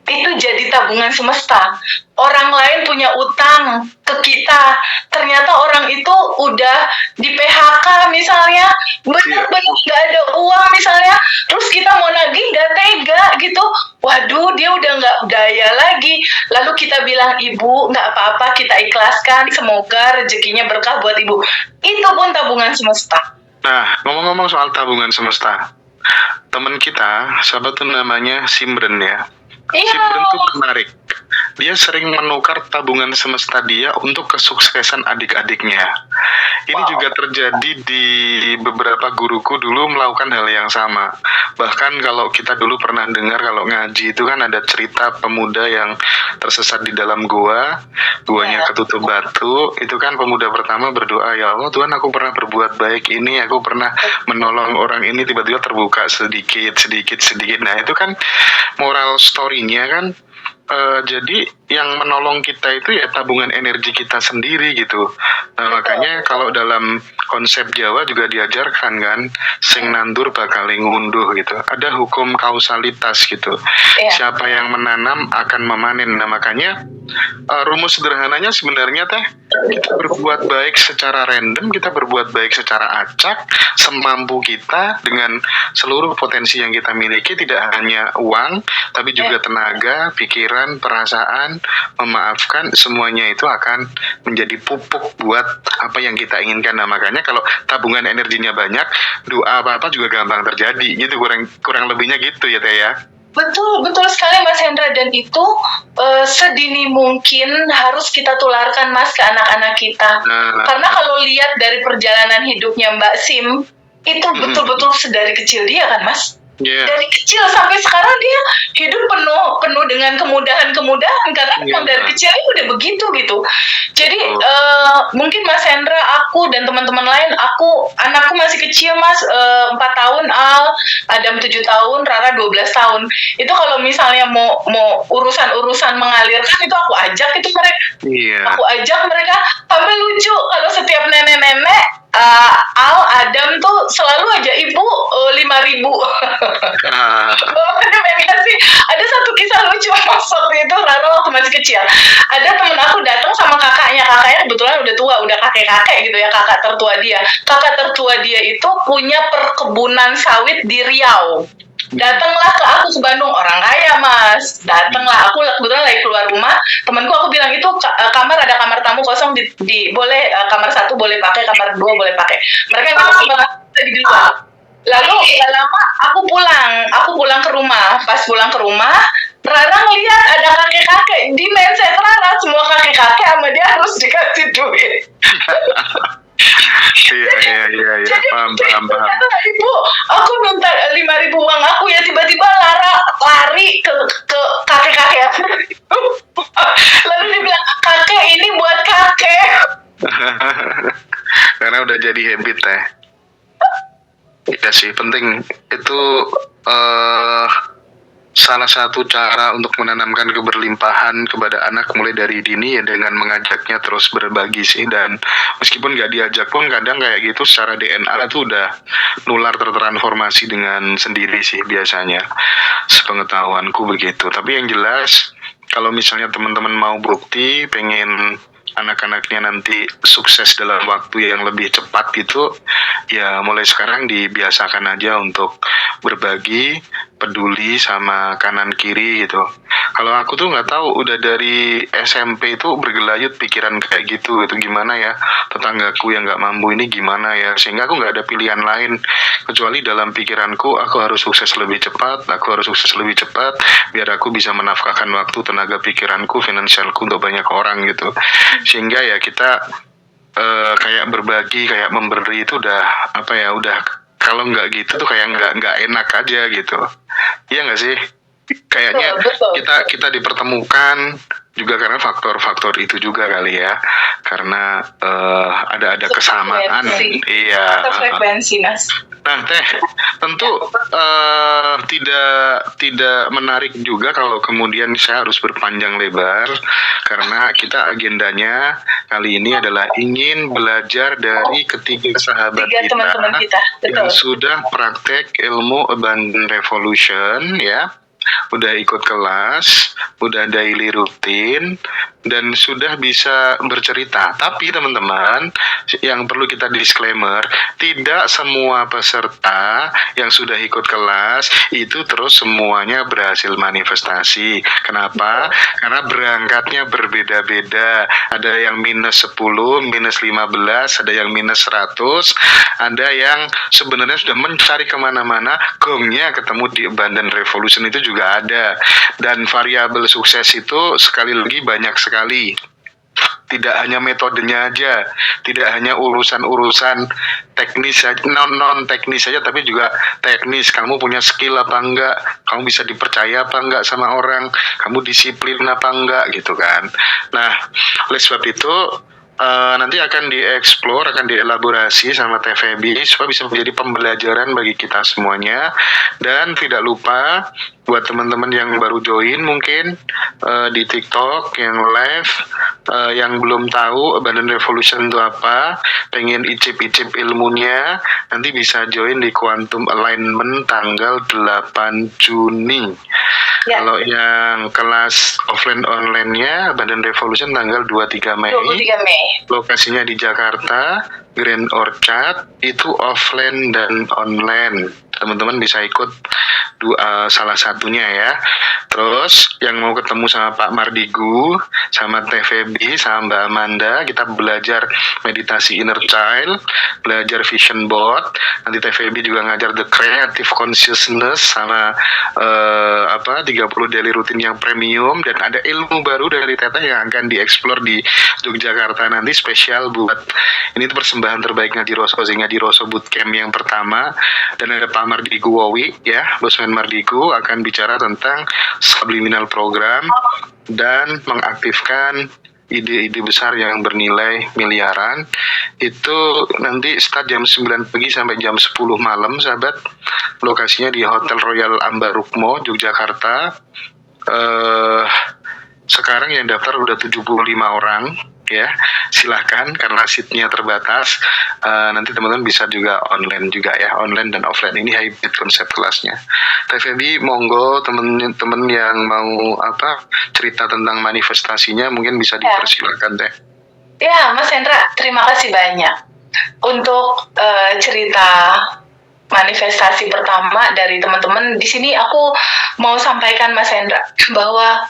itu jadi tabungan semesta. Orang lain punya utang ke kita, ternyata orang itu udah di PHK misalnya, benar-benar nggak ada uang misalnya, terus kita mau nagih nggak tega gitu, waduh dia udah nggak daya lagi, lalu kita bilang, ibu nggak apa-apa, kita ikhlaskan, semoga rezekinya berkah buat ibu. Itu pun tabungan semesta. Nah, ngomong-ngomong soal tabungan semesta, teman kita, siapa tuh namanya Simren ya. Iya. Simren tuh menarik. Dia sering menukar tabungan semesta dia untuk kesuksesan adik-adiknya. Ini juga terjadi di beberapa guruku dulu melakukan hal yang sama. Bahkan kalau kita dulu pernah dengar kalau ngaji itu kan ada cerita pemuda yang tersesat di dalam guanya ketutup batu. Itu kan pemuda pertama berdoa, ya Allah Tuhan aku pernah berbuat baik ini, aku pernah menolong orang ini, tiba-tiba terbuka sedikit. Nah itu kan moral story-nya kan. Jadi yang menolong kita itu ya tabungan energi kita sendiri gitu. Nah makanya kalau dalam konsep Jawa juga diajarkan kan, sing nandur bakal ngunduh gitu. Ada hukum kausalitas gitu. Siapa yang menanam akan memanen. Nah makanya rumus sederhananya sebenarnya teh, kita berbuat baik secara random, kita berbuat baik secara acak, semampu kita dengan seluruh potensi yang kita miliki, tidak hanya uang, tapi juga tenaga, pikiran, perasaan, memaafkan, semuanya itu akan menjadi pupuk buat apa yang kita inginkan. Nah makanya kalau tabungan energinya banyak, doa apa-apa juga gampang terjadi gitu, kurang lebihnya gitu ya Teh ya. Betul sekali Mas Hendra, dan itu sedini mungkin harus kita tularkan Mas ke anak-anak kita. Karena kalau lihat dari perjalanan hidupnya Mbak Sim, itu betul-betul sedari kecil dia kan Mas. Dari kecil sampai sekarang dia hidup penuh dengan kemudahan karena memang dari kecilnya udah begitu gitu. Jadi mungkin Mas Hendra, aku dan teman-teman lain, anakku masih kecil Mas, 4 tahun Al, Adam 7 tahun, Rara 12 tahun. Itu kalau misalnya mau urusan mengalirkan itu aku ajak itu mereka. Aku ajak mereka, sampai lucu kalau setiap nenek-nenek Al, Adam tuh selalu aja ibu 5.000. Sih ada satu kisah lucu waktu itu Rara waktu masih kecil. Ada temen aku datang sama kakaknya kebetulan udah tua, udah kakek gitu ya, kakak tertua dia. Kakak tertua dia itu punya perkebunan sawit di Riau. Datanglah ke aku ke Bandung, orang kaya Mas. Datanglah, aku kebetulan lagi keluar rumah, temanku aku bilang itu ada kamar tamu kosong, boleh kamar 1 boleh pakai, kamar 2 boleh pakai. Mereka di luar. Lalu gak lama aku pulang ke rumah. Pas pulang ke rumah, Rara ngeliat ada kakek-kakek. Di mindset Rara semua kakek-kakek sama dia harus dikasih duit. Iya, paham. Ibu, aku minta 5.000 uang aku ya, tiba-tiba Lara lari ke kakek-kakek. Lalu dia bilang, kakek ini buat kakek. Karena udah jadi habit ya. Iya sih, penting itu salah satu cara untuk menanamkan keberlimpahan kepada anak mulai dari dini ya, dengan mengajaknya terus berbagi sih. Dan meskipun nggak diajak pun kadang kayak gitu secara DNA itu udah nular tertransformasi dengan sendiri sih biasanya, sepengetahuanku begitu. Tapi yang jelas kalau misalnya teman-teman mau bukti pengen anak-anaknya nanti sukses dalam waktu yang lebih cepat gitu, ya mulai sekarang dibiasakan aja untuk berbagi, peduli sama kanan kiri gitu. Kalau aku tuh nggak tahu, udah dari SMP itu bergelayut pikiran kayak gitu gimana ya tetanggaku yang nggak mampu ini gimana ya, sehingga aku nggak ada pilihan lain kecuali dalam pikiranku aku harus sukses lebih cepat biar aku bisa menafkahkan waktu, tenaga pikiranku, finansialku untuk banyak orang gitu. Sehingga ya kita kayak berbagi, kayak memberi itu udah kalau nggak gitu tuh kayak nggak enak aja gitu. Iya nggak sih? Kayaknya kita dipertemukan juga karena faktor-faktor itu juga kali ya, karena ada kesamaan. Iya. Frekuensi Mas. Nah Teh, tentu tidak menarik juga kalau kemudian saya harus berpanjang lebar, karena kita agendanya kali ini adalah ingin belajar dari ketiga sahabat teman-teman kita. Yang sudah praktek ilmu Abundant Revolution ya. udah ikut kelas, udah daily rutin, dan sudah bisa bercerita. Tapi teman-teman, yang perlu kita disclaimer, tidak semua peserta yang sudah ikut kelas itu terus semuanya berhasil manifestasi. Kenapa? Karena berangkatnya berbeda-beda. Ada yang minus 10, minus 15, ada yang minus 100, ada yang sebenarnya sudah mencari kemana-mana, gongnya ketemu di Abundant Revolution itu juga ada. Dan variabel sukses itu sekali lagi banyak sekali. Tidak hanya metodenya aja, tidak hanya urusan-urusan teknis saja, non teknis saja, tapi juga teknis. Kamu punya skill apa enggak? Kamu bisa dipercaya apa enggak sama orang? Kamu disiplin apa enggak gitu kan? Nah, oleh sebab itu nanti akan dieksplor, akan dielaborasi sama TVB supaya bisa menjadi pembelajaran bagi kita semuanya. Dan tidak lupa buat teman-teman yang baru join mungkin di TikTok yang live, yang belum tahu Abundant Revolution itu apa, pengen icip-icip ilmunya, nanti bisa join di Quantum Alignment tanggal 8 Juni. Ya. Kalau yang kelas offline online-nya Abundant Revolution tanggal 23 Mei. 23 Mei. Lokasinya di Jakarta, Grand Orchard, itu offline dan online. Teman-teman bisa ikut salah satunya ya. Terus yang mau ketemu sama Pak Mardigu, sama TVB, sama Mbak Amanda, kita belajar meditasi inner child, belajar vision board. Nanti TVB juga ngajar the creative consciousness sama 30 daily rutin yang premium, dan ada ilmu baru dari Teta yang akan dieksplor di Yogyakarta nanti spesial buat ini tuh persembahan terbaik Ngaji Roso Bootcamp yang pertama. Dan ada Pak Mardigu Wowi ya, Bosman Mardigu akan bicara tentang subliminal program dan mengaktifkan ide-ide besar yang bernilai miliaran. Itu nanti start jam 9 pagi sampai jam 10 malam sahabat. Lokasinya di Hotel Royal Ambarukmo, Yogyakarta. Sekarang yang daftar udah 75 orang ya, silahkan karena seatnya terbatas. Nanti teman-teman bisa juga online juga ya, online dan offline, ini hybrid konsep kelasnya. TVB monggo teman-teman yang mau cerita tentang manifestasinya mungkin bisa dipersilakan teh. Ya Mas Hendra, terima kasih banyak untuk cerita manifestasi pertama dari teman-teman. Di sini aku mau sampaikan Mas Hendra bahwa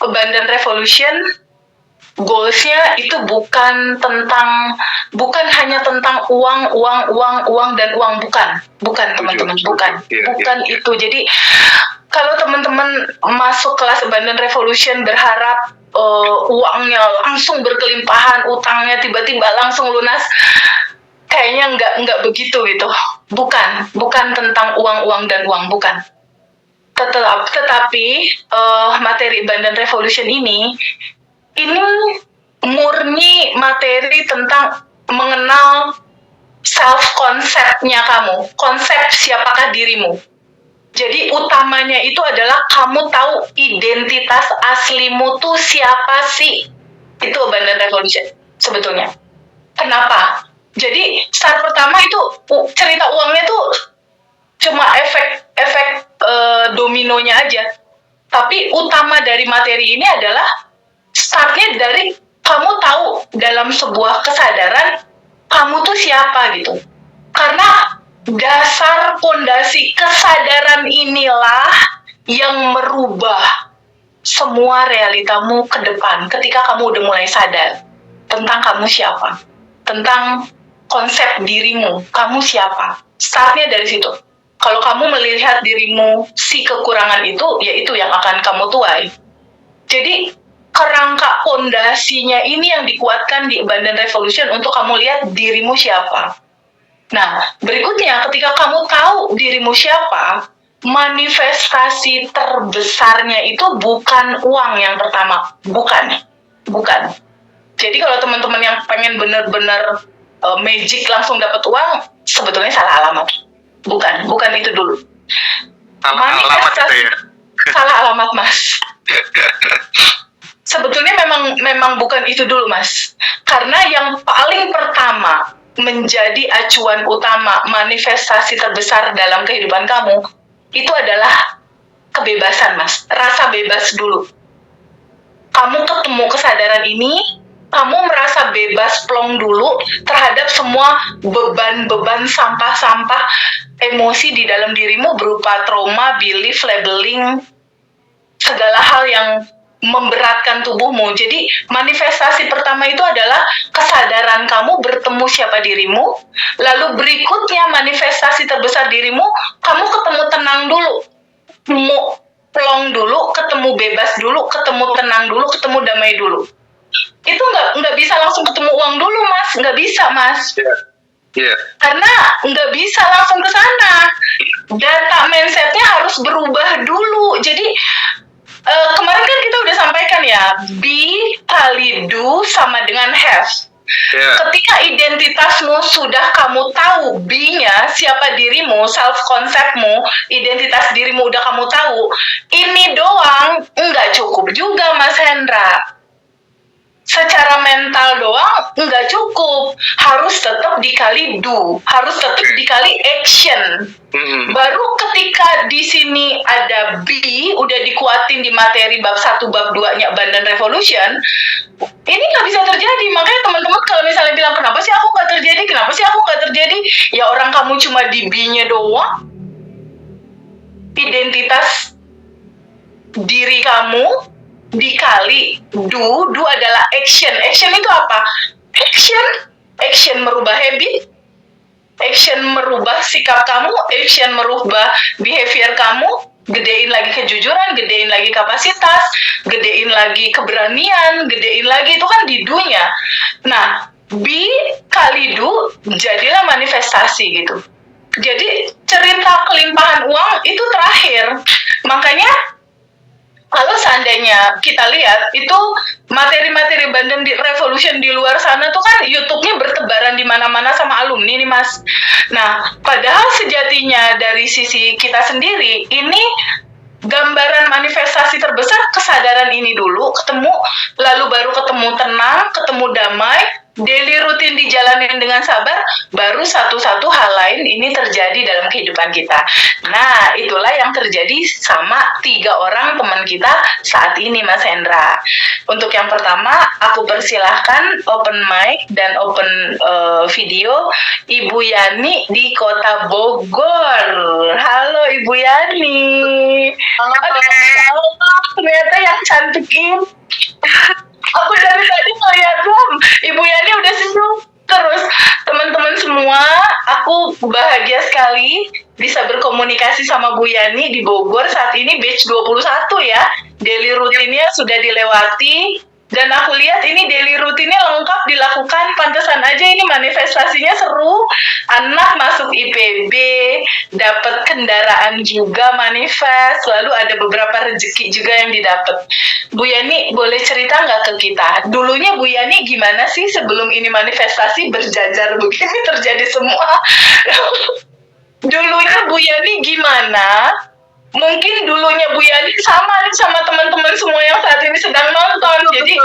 Abundant Revolution goals-nya itu bukan hanya tentang uang dan uang, bukan teman-teman, bukan itu. Jadi kalau teman-teman masuk kelas Abundant Revolution berharap uangnya langsung berkelimpahan, utangnya tiba-tiba langsung lunas, kayaknya nggak begitu gitu. Bukan tentang uang dan uang, bukan. Tetapi materi Abundant Revolution ini murni materi tentang mengenal self-konsepnya kamu, konsep siapakah dirimu. Jadi utamanya itu adalah kamu tahu identitas aslimu tuh siapa sih. Itu Abundant Revolution sebetulnya. Kenapa? Jadi start pertama itu cerita uangnya tuh cuma efek dominonya aja. Tapi utama dari materi ini adalah startnya dari kamu tahu dalam sebuah kesadaran kamu tuh siapa gitu. Karena dasar pondasi kesadaran inilah yang merubah semua realitamu ke depan ketika kamu udah mulai sadar tentang kamu siapa, tentang konsep dirimu, kamu siapa. Startnya dari situ. Kalau kamu melihat dirimu si kekurangan itu, ya itu yang akan kamu tuai. Jadi kerangka pondasinya ini yang dikuatkan di Abundant Revolution untuk kamu lihat dirimu siapa. Nah, berikutnya ketika kamu tahu dirimu siapa, manifestasi terbesarnya itu bukan uang yang pertama, bukan. Jadi kalau teman-teman yang pengen benar-benar magic langsung dapat uang, sebetulnya salah alamat. Bukan itu dulu. Manifestasi salah alamat, Mas. Sebetulnya memang bukan itu dulu, Mas. Karena yang paling pertama menjadi acuan utama manifestasi terbesar dalam kehidupan kamu itu adalah kebebasan, Mas. Rasa bebas dulu. Kamu ketemu kesadaran ini, kamu merasa bebas plong dulu terhadap semua beban-beban, sampah-sampah emosi di dalam dirimu berupa trauma, belief, labeling, segala hal yang memberatkan tubuhmu. Jadi manifestasi pertama itu adalah kesadaran kamu bertemu siapa dirimu. Lalu berikutnya manifestasi terbesar dirimu, kamu ketemu tenang dulu. Ketemu plong dulu, ketemu bebas dulu, ketemu tenang dulu, ketemu damai dulu. Itu nggak bisa langsung ketemu uang dulu, Mas. Nggak bisa, Mas. Iya. Karena nggak bisa langsung ke sana. Data mindsetnya harus berubah dulu. Jadi kemarin kan kita udah sampaikan ya, be kali do sama dengan have. Yeah. Ketika identitasmu sudah kamu tahu, be-nya, siapa dirimu, self-konsepmu, identitas dirimu udah kamu tahu, ini doang nggak cukup juga, Mas Hendra. Secara mental doang nggak cukup, harus tetap dikali do, harus tetap dikali action. Baru ketika di sini ada B, udah dikuatin di materi bab 1, bab 2-nya Abundant Revolution, ini nggak bisa terjadi. Makanya teman-teman kalau misalnya bilang, kenapa sih aku nggak terjadi, kenapa sih aku nggak terjadi, ya orang kamu cuma di B-nya doang. Identitas diri kamu dikali do adalah action. Action itu apa? Action merubah habit, action merubah sikap kamu, action merubah behavior kamu, gedein lagi kejujuran, gedein lagi kapasitas, gedein lagi keberanian, gedein lagi, itu kan di do-nya. Nah, be kali do jadilah manifestasi gitu. Jadi cerita kelimpahan uang itu terakhir. Makanya kalau seandainya kita lihat itu materi-materi Abundant Revolution di luar sana tuh kan YouTube-nya bertebaran di mana-mana sama alumni nih, Mas. Nah, padahal sejatinya dari sisi kita sendiri ini gambaran manifestasi terbesar kesadaran ini dulu ketemu, lalu baru ketemu tenang, ketemu damai, daily rutin dijalanin dengan sabar, baru satu-satu hal lain ini terjadi dalam kehidupan kita. Nah, itulah yang terjadi sama 3 orang teman kita saat ini, Mas Hendra. Untuk yang pertama, aku persilahkan open mic dan open video Ibu Yani di Kota Bogor. Halo Ibu Yani. Halo, ternyata yang cantik ini. Aku dari tadi ngeliat Ibu Yani udah senyum terus. Teman-teman semua, aku bahagia sekali bisa berkomunikasi sama Bu Yani di Bogor. Saat ini batch 21 ya. Daily rutinnya sudah dilewati. Dan aku lihat ini daily rutinnya lengkap dilakukan. Pantesan aja ini manifestasinya seru. Anak masuk IPB, dapat kendaraan juga manifest. Lalu ada beberapa rezeki juga yang didapat. Bu Yani boleh cerita nggak ke kita? Dulunya Bu Yani gimana sih sebelum ini manifestasi berjajar begini terjadi semua? Dulunya Bu Yani gimana? Mungkin dulunya Bu Yani sama nih sama teman-teman semua yang saat ini sedang nonton. Jadi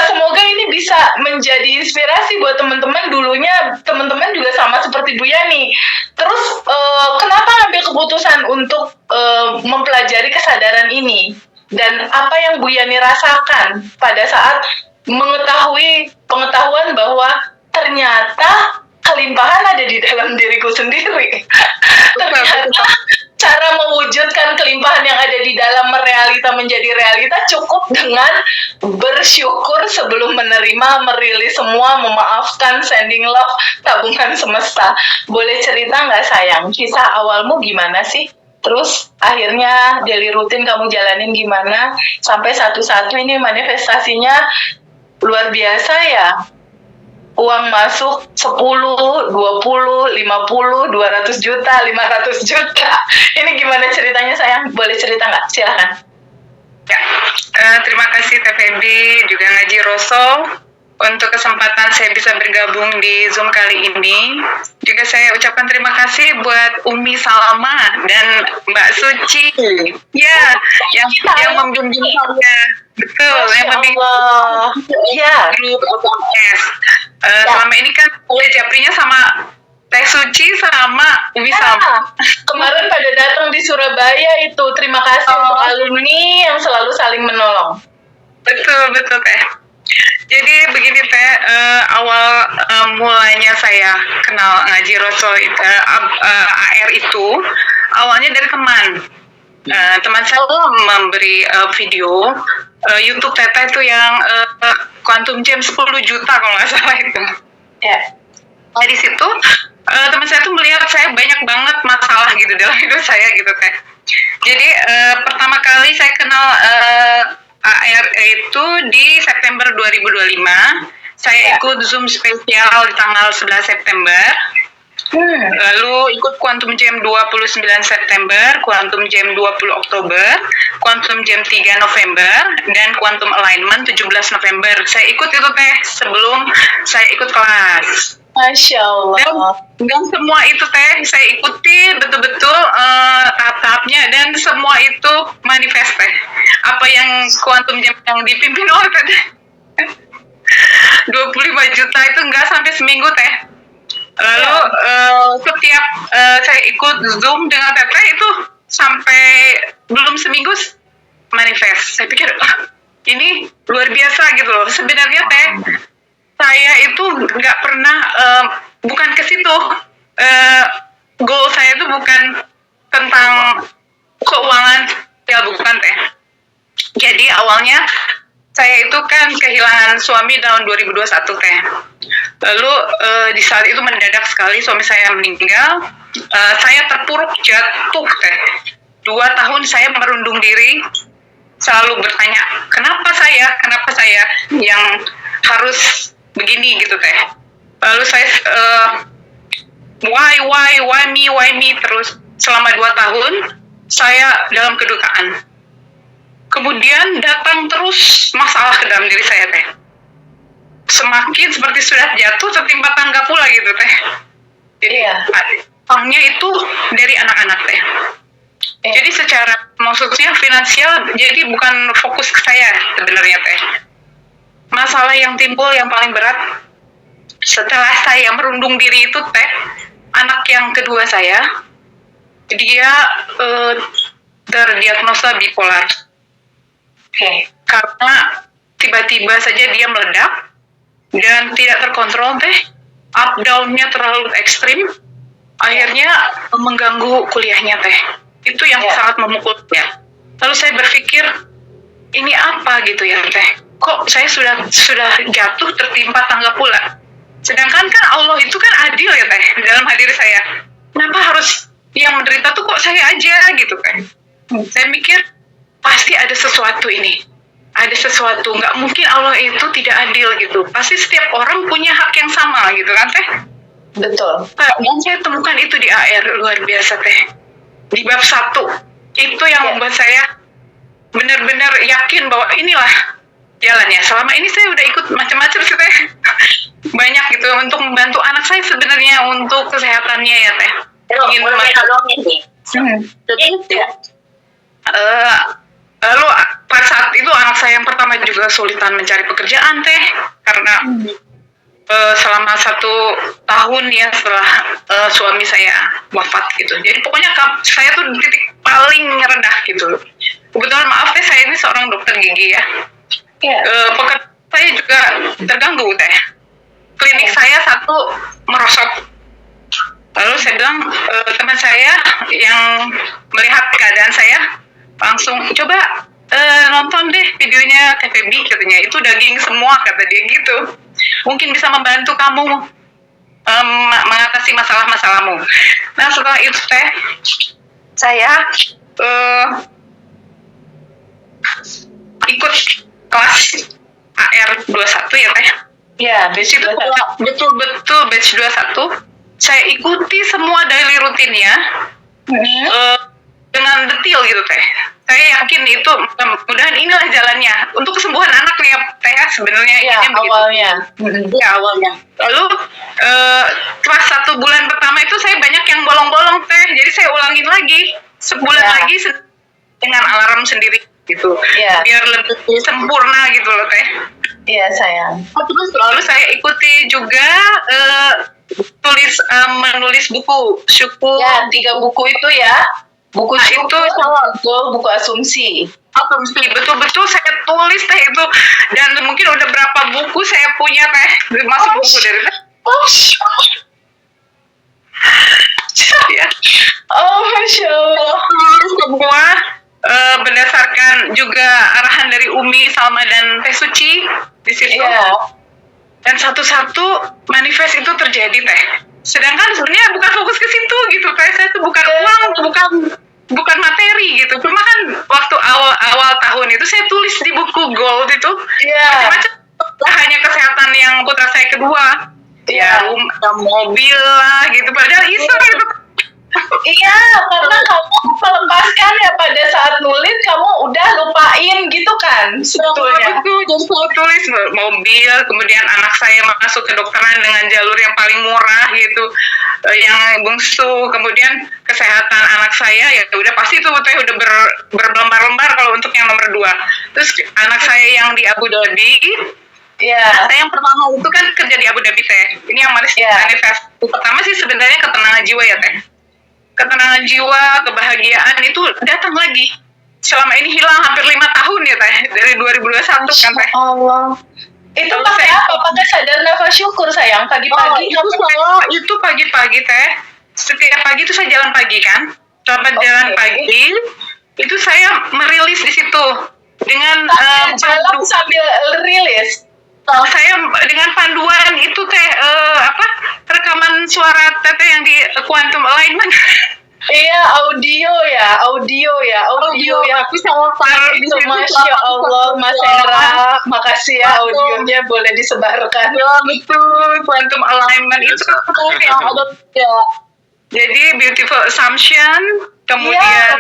semoga ini bisa menjadi inspirasi buat teman-teman. Dulunya teman-teman juga sama seperti Bu Yani. Terus kenapa ngambil keputusan untuk mempelajari kesadaran ini? Dan apa yang Bu Yani rasakan pada saat mengetahui pengetahuan bahwa ternyata kelimpahan ada di dalam diriku sendiri. Ternyata cara mewujudkan kelimpahan yang ada di dalam realita menjadi realita cukup dengan bersyukur sebelum menerima, merilis semua, memaafkan, sending love, tabungan semesta. Boleh cerita nggak sayang? Kisah awalmu gimana sih? Terus akhirnya daily rutin kamu jalanin gimana? Sampai satu-satu ini manifestasinya luar biasa ya. Uang masuk 10, 20, 50, 200 juta, 500 juta. Ini gimana ceritanya sayang? Boleh cerita nggak? Silakan. Ya, terima kasih Teh Febi, juga Ngaji Roso untuk kesempatan saya bisa bergabung di Zoom kali ini. Juga saya ucapkan terima kasih buat Umi Salama dan Mbak Suci. Ya, yang membimbing saya. Betul, yang membimbing ya. grup OPS. Selama ini kan oleh Japrinya sama Teh Suci sama Umi sama. Kemarin pada datang di Surabaya itu. Terima kasih untuk alumni yang selalu saling menolong. Betul Teh. Jadi begini Teh, awal mulanya saya kenal ngaji Rasul AR itu awalnya dari teman. Teman saya memberi video YouTube Teteh itu yang Quantum Jam 10 juta kalau nggak salah itu. Ya. Nah di situ teman saya tuh melihat saya banyak banget masalah gitu dalam hidup saya gitu Teh. Jadi pertama kali saya kenal AR itu di September 2025. Saya ikut Zoom spesial di tanggal 11 September. Lalu ikut Quantum Jam 29 September, Quantum Jam 20 Oktober, Quantum Jam 3 November, dan Quantum Alignment 17 November. Saya ikut itu Teh sebelum saya ikut kelas. Masya Allah. Dan semua itu Teh saya ikuti betul-betul tahap-tahapnya, dan semua itu manifest Teh. Apa yang Quantum Jam yang dipimpin oleh Teh 25 juta itu nggak sampai seminggu Teh. Lalu setiap saya ikut Zoom dengan Teteh itu sampai belum seminggu manifest. Saya pikir ini luar biasa gitu loh. Sebenarnya Teh, saya itu nggak pernah bukan ke situ. Goal saya itu bukan tentang keuangan, ya bukan Teh. Jadi awalnya saya itu kan kehilangan suami tahun 2021 Teh. Lalu di saat itu mendadak sekali suami saya meninggal. Saya terpuruk jatuh Teh. 2 tahun saya merundung diri, selalu bertanya kenapa saya yang harus begini gitu Teh. Lalu saya why me terus selama 2 tahun saya dalam kedukaan. Kemudian datang terus masalah ke dalam diri saya Teh. Semakin seperti sudah jatuh tertimpa tangga pula gitu Teh. Jadi uangnya itu dari anak-anak Teh. Jadi secara maksudnya finansial jadi bukan fokus ke saya sebenarnya Teh. Masalah yang timbul yang paling berat setelah saya merundung diri itu Teh, anak yang kedua saya dia terdiagnosa bipolar. Karena tiba-tiba saja dia meledak dan tidak terkontrol Teh, up down-nya terlalu ekstrim, akhirnya mengganggu kuliahnya Teh. Itu yang sangat memukul ya. Lalu saya berpikir ini apa gitu ya Teh? Kok saya sudah jatuh tertimpa tangga pula? Sedangkan kan Allah itu kan adil ya Teh dalam hadir saya. Kenapa harus yang menderita tuh kok saya aja gitu Teh? Saya mikir pasti ada sesuatu ini. Ada sesuatu, nggak mungkin Allah itu tidak adil gitu. Pasti setiap orang punya hak yang sama gitu kan Teh? Betul. Dan saya temukan itu di AR, luar biasa Teh. Di bab 1, itu yang membuat saya benar-benar yakin bahwa inilah jalannya. Selama ini saya udah ikut macam-macam sih Teh. Banyak gitu untuk membantu anak saya sebenarnya untuk kesehatannya ya Teh. Ingin lalu pada saat itu anak saya yang pertama juga kesulitan mencari pekerjaan Teh, karena selama 1 tahun ya setelah suami saya wafat gitu. Jadi pokoknya saya tuh di titik paling rendah gitu. Kebetulan maaf Teh, saya ini seorang dokter gigi ya. Pekerjaan saya juga terganggu Teh. Klinik saya 1 merosot. Lalu saya bilang teman saya yang melihat keadaan saya langsung coba nonton deh videonya TVB katanya, itu daging semua kata dia gitu, mungkin bisa membantu kamu mengatasi masalah-masalahmu. Nah setelah itu Teh, saya ikut kelas AR 21 ya Teh. Ya, batch itu betul-betul batch 21. Saya ikuti semua daily rutinnya dengan detail gitu Teh. Saya yakin itu mudah-mudahan inilah jalannya untuk kesembuhan anak nih ya Teh sebenarnya awalnya. Ya awalnya. Lalu setelah 1 bulan pertama itu saya banyak yang bolong-bolong Teh. Jadi saya ulangin lagi sebulan lagi dengan alarm sendiri gitu. Biar lebih sempurna gitu loh Teh. Iya sayang. Terus lalu saya ikuti juga menulis buku syukur. Ya, 3 buku itu ya. Buku Nah, syukur, buku asumsi. Asumsi, betul-betul saya tulis teh itu, dan mungkin udah berapa buku saya punya teh, masuk buku dari teh. Ya. Masya Allah. Semua berdasarkan juga arahan dari Umi, Salma, dan Teh Suci di situ. Iya. Dan satu-satu manifest itu terjadi teh. Sedangkan sebenarnya bukan fokus ke situ gitu teh. Saya tuh bukan uang, bukan materi gitu. Cuma kan waktu awal tahun itu saya tulis di buku gold itu macam-macam. Hanya kesehatan yang putra saya kedua. Ya, mobil lah gitu. Padahal iseng gitu. Iya, karena kamu melepaskan ya pada saat nulis kamu udah lupain gitu kan sebetulnya. Betul, jadi saya tulis mobil, kemudian anak saya masuk ke kedokteran dengan jalur yang paling murah gitu, yang bungsu, kemudian kesehatan anak saya ya udah pasti itu teh udah berlembar-lembar kalau untuk yang nomor 2. Terus anak saya yang di Abu Dhabi. Iya. Saya yang pertama itu kan kerja di Abu Dhabi teh. Ini yang manifest. Pertama sih sebenarnya ketenangan jiwa ya teh. Ketenangan jiwa, kebahagiaan itu datang lagi. Selama ini hilang hampir 5 tahun ya teh, dari 2021 kan teh. Allah. Itu pakai apa? Pakai sadar nafas syukur sayang pagi-pagi. Itu pagi-pagi teh. Setiap pagi itu saya jalan pagi kan. Selamat jalan pagi. Itu saya merilis di situ dengan jalan sambil rilis. Saya dengan panduan itu teh rekaman suara teteh yang di quantum alignment. Iya, audio ya. Aku sama Pak itu, Masya Allah, Mas Hendra, makasih ya audionya boleh disebarkan. Ya betul, quantum alignment itu yang ada ya. Jadi beautiful assumption, kemudian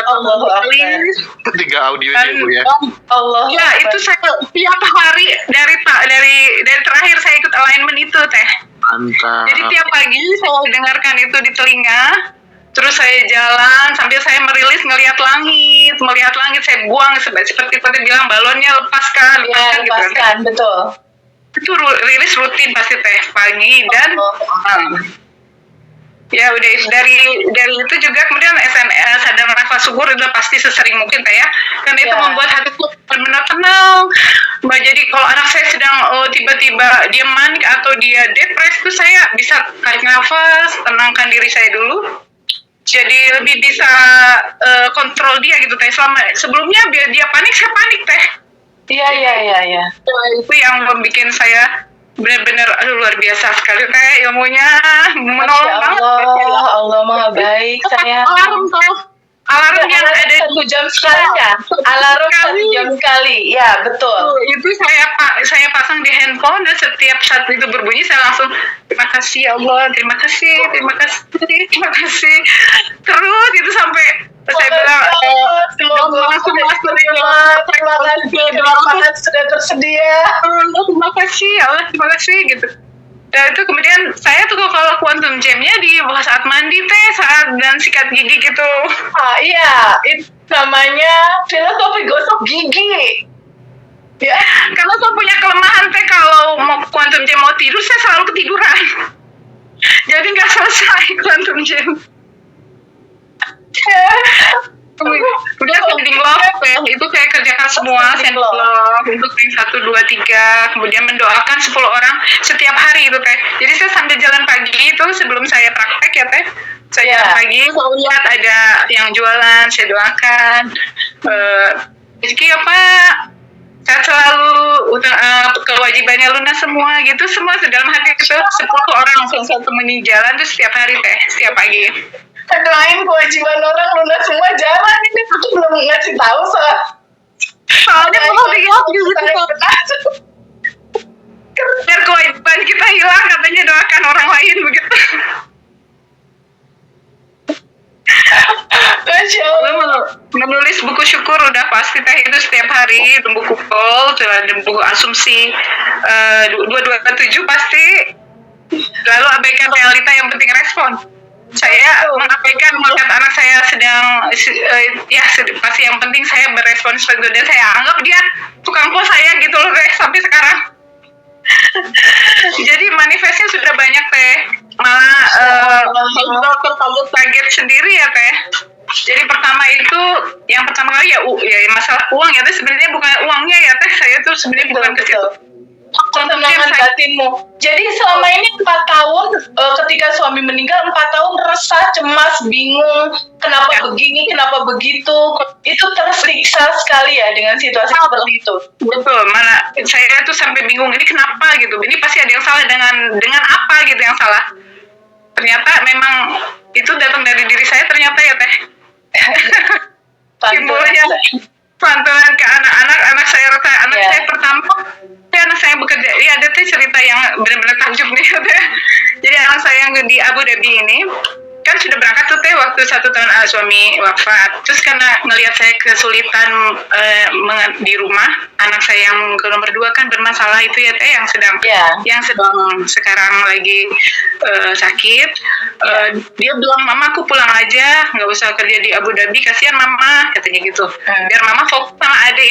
Allah 3 audio itu ya. Allah. Ya itu saya tiap hari dari terakhir saya ikut alignment itu teh. Mantap. Jadi tiap pagi saya dengarkan itu di telinga. Terus saya jalan sambil saya melihat langit saya buang seperti tadi bilang balonnya lepaskan gitu. Betul. Itu rilis rutin pasti teh pagi dan ya udah dari itu juga kemudian sadar nafas syukur udah pasti sesering mungkin teh ya, karena itu membuat hatiku benar-benar tenang. Jadi kalau anak saya sedang tiba-tiba dia manik atau dia depres itu saya bisa tarik nafas, tenangkan diri saya dulu. Jadi lebih bisa kontrol dia gitu teh. Sebelumnya dia panik, saya panik teh. Iya. Itu yang membuat saya benar-benar luar biasa sekali teh ilmunya, menolong banget. Allah Maha Baik saya. Alarm yang ada 1 jam sekali ya. Alarm 1 jam sekali. Ya, betul. Itu saya pasang di handphone dan setiap saat itu berbunyi saya langsung terima kasih ya Allah, terima kasih. Terus itu sampai saya bilang terima kasih sudah tersedia. Terima kasih ya Allah, terima kasih gitu. Dan itu kemudian saya tuh kalau quantum jam-nya di saat mandi teh, dan sikat gigi gitu. Iya, itu namanya filosofi gosok gigi. Ya, karena saya punya kelemahan teh kalau mau quantum jam mau tidur saya selalu ketiduran. Jadi nggak selesai quantum jam. Udah sending love ya, itu saya kerjakan semua sending love untuk ring 1, 2, 3, kemudian mendoakan 10 orang setiap hari itu teh. Jadi saya sambil jalan pagi itu sebelum saya praktek ya teh, saya jalan pagi saya lihat ada yang jualan, saya doakan rezeki apa saya selalu kewajibannya lunas semua gitu, semua dalam hati itu 10 orang langsung saya temani jalan tuh setiap hari teh, setiap pagi. Doain kewajiban orang lunas semua, jangan ini aku belum ngasih tahu soalnya kalau lihat gitu biar kewajiban kita hilang katanya doakan orang lain begitu. Masya Allah. Menulis buku syukur udah pasti teh itu setiap hari, buku gold, dan buku asumsi 227 pasti. Lalu abaikan realita, yang penting respon. Saya mengabaikan melihat anak saya sedang pasti yang penting saya berespon seperti itu, dan saya anggap dia tukang pos saya gitu loh teh sampai sekarang. Jadi manifestnya sudah banyak teh, juga kaget sendiri ya teh. Jadi yang pertama kali ya masalah uang ya teh, sebenarnya bukan uangnya ya teh, saya tuh sebenarnya bukan ke situ. Ketenangan batinmu. Jadi selama ini 4 tahun ketika suami meninggal, 4 tahun resah, cemas, bingung, kenapa begini, kenapa begitu, itu tersiksa sekali ya dengan situasi seperti itu. Betul, mana saya tuh sampai bingung ini kenapa gitu. Ini pasti ada yang salah dengan apa gitu yang salah. Ternyata memang itu datang dari diri saya ternyata ya teh. Timbulnya pantulan ke anak saya rasa saya pertama anak saya bekerja. Iya, ada tuh cerita yang benar-benar takjub nih teh. Jadi anak saya yang di Abu Dhabi ini kan sudah berangkat tuh teh waktu 1 tahun suami wafat. Terus karena ngelihat saya kesulitan di rumah, anak saya yang ke nomor 2 kan bermasalah itu ya teh, yang sedang sekarang lagi sakit. Dia bilang, mama aku pulang aja, nggak usah kerja di Abu Dhabi, kasihan mama katanya gitu. Biar mama fokus sama adik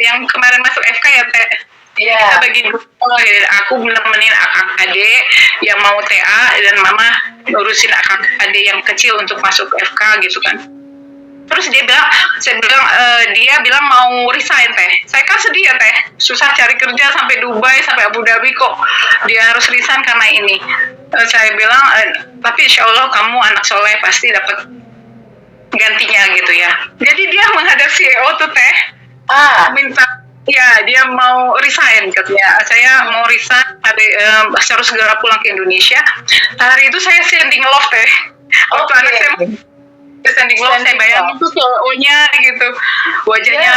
yang kemarin masuk FK ya teh. Kita bagi aku nemenin akak adik yang mau TA dan mama ngurusin akak adik yang kecil untuk masuk FK gitu kan. Terus dia bilang mau resign teh. Saya kan sedih ya teh, susah cari kerja sampai Dubai, sampai Abu Dhabi kok dia harus resign karena ini. Saya bilang tapi insya Allah kamu anak soleh pasti dapat gantinya gitu ya. Jadi dia menghadap CEO tuh teh, minta dia mau resign katanya. Saya mau resign, harus segera pulang ke Indonesia. Hari itu saya sending love teh. Waktu anak saya sending love, saya bayangin tuh CEO-nya gitu, wajahnya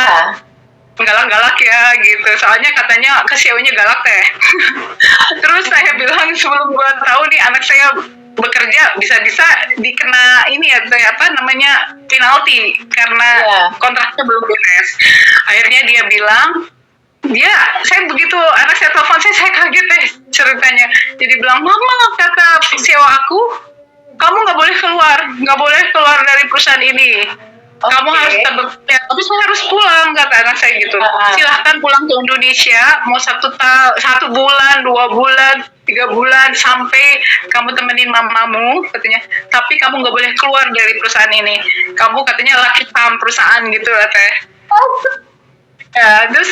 galak-galak ya gitu. Soalnya katanya ke CEO-nya galak teh. Terus saya bilang sebelum gua tahu nih anak saya bekerja bisa-bisa dikena ini ya penalti karena kontraknya belum beres. Akhirnya dia bilang saya begitu anak saya telepon saya kaget deh ceritanya. Jadi bilang, mama kata CEO aku, kamu nggak boleh keluar dari perusahaan ini. Kamu harus tetap bekerja, tapi saya harus pulang kata anak saya gitu. Silahkan pulang ke Indonesia, mau 1 bulan, 2 bulan, 3 bulan, sampai kamu temenin mamamu katanya. Tapi kamu nggak boleh keluar dari perusahaan ini. Kamu katanya laki saham perusahaan gitu lah teh. Terus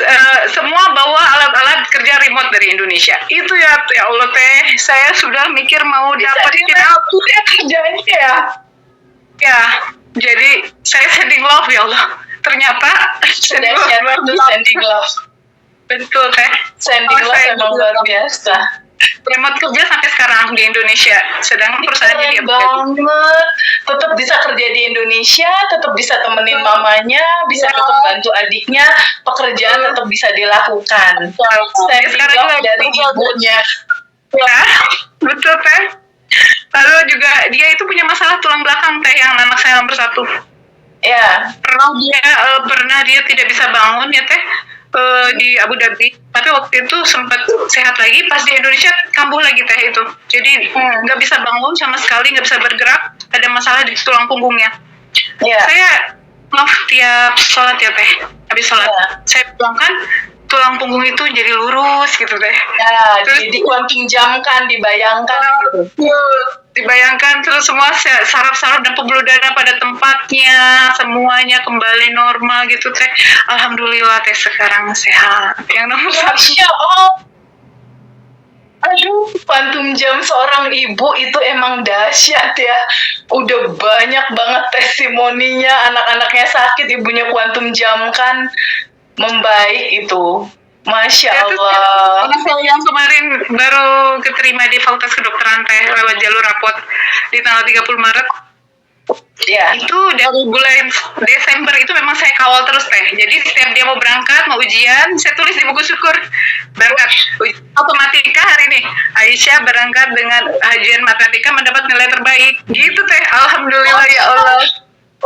semua bawa alat-alat kerja remote dari Indonesia. Itu ya Allah teh, saya sudah mikir mau dapetin apa ya kerjanya ya. Ya, jadi saya sending love ya Allah. Ternyata sending love. Betul teh. Sending love memang luar biasa. Remote kerja sampai sekarang di Indonesia, sedangkan perusahaannya dia banget. Tetap bisa kerja di Indonesia, tetap bisa temenin mamanya, bisa tetap bantu adiknya, pekerjaan tetap bisa dilakukan. Sekarang juga dari ibunya. Ya, betul teh. Lalu juga dia itu punya masalah tulang belakang teh, yang anak saya nomor 1. Ya. Pernah dia tidak bisa bangun ya teh. Di Abu Dhabi, tapi waktu itu sempat sehat lagi, pas di Indonesia kambuh lagi teh itu. Jadi nggak bisa bangun sama sekali, nggak bisa bergerak, ada masalah di tulang punggungnya. Saya tiap sholat ya teh, habis sholat saya bilang kan tulang punggung itu jadi lurus gitu teh. Terus dikunjamkan, dibayangkan gitu. Dibayangkan, terus semua saraf-saraf dan pembuluh darah pada tempatnya, semuanya kembali normal gitu teh. Alhamdulillah teh sekarang sehat. Yang nomor 1. Masya Allah. Aduh, kuantum jam seorang ibu itu emang dahsyat ya. Udah banyak banget testimoninya, anak-anaknya sakit, ibunya kuantum jamkan, membaik itu. Masya Allah. Anak saya yang kemarin baru keterima di Fakultas Kedokteran teh lewat jalur rapot di tanggal 30 Maret. Itu dari bulan Desember itu memang saya kawal terus teh. Jadi setiap dia mau berangkat, mau ujian, saya tulis di buku syukur. Berangkat matematika hari ini, Aisyah berangkat dengan ujian matematika mendapat nilai terbaik. Gitu teh. Alhamdulillah ya Allah.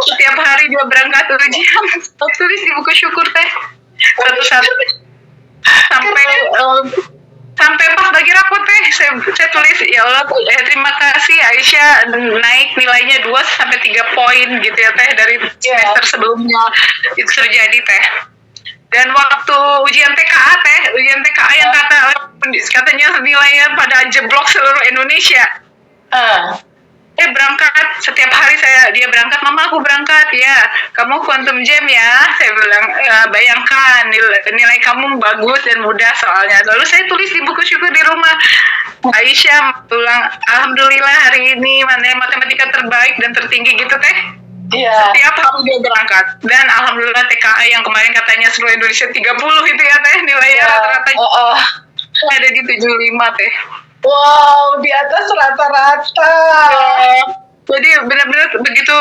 Setiap hari dia berangkat ujian, tulis di buku syukur teh. Satu-satu. Sampai pas bagi rapot teh saya tulis, ya Allah terima kasih Aisyah naik nilainya 2-3 poin gitu ya teh dari semester sebelumnya itu terjadi teh. Dan waktu ujian TKA yang katanya nilainya pada jeblok seluruh Indonesia. berangkat setiap hari dia berangkat, mama aku berangkat ya, kamu quantum jam ya, saya bilang, bayangkan nilai kamu bagus dan mudah soalnya. Lalu saya tulis di buku syukur di rumah, Aisyah tulang alhamdulillah hari ini matematika terbaik dan tertinggi gitu teh. Iya. Setiap hari dia berangkat, dan alhamdulillah TKA yang kemarin katanya seluruh Indonesia 30 itu ya teh nilainya rata-rata ada di 75 teh. Wow, di atas rata-rata. Jadi benar-benar begitu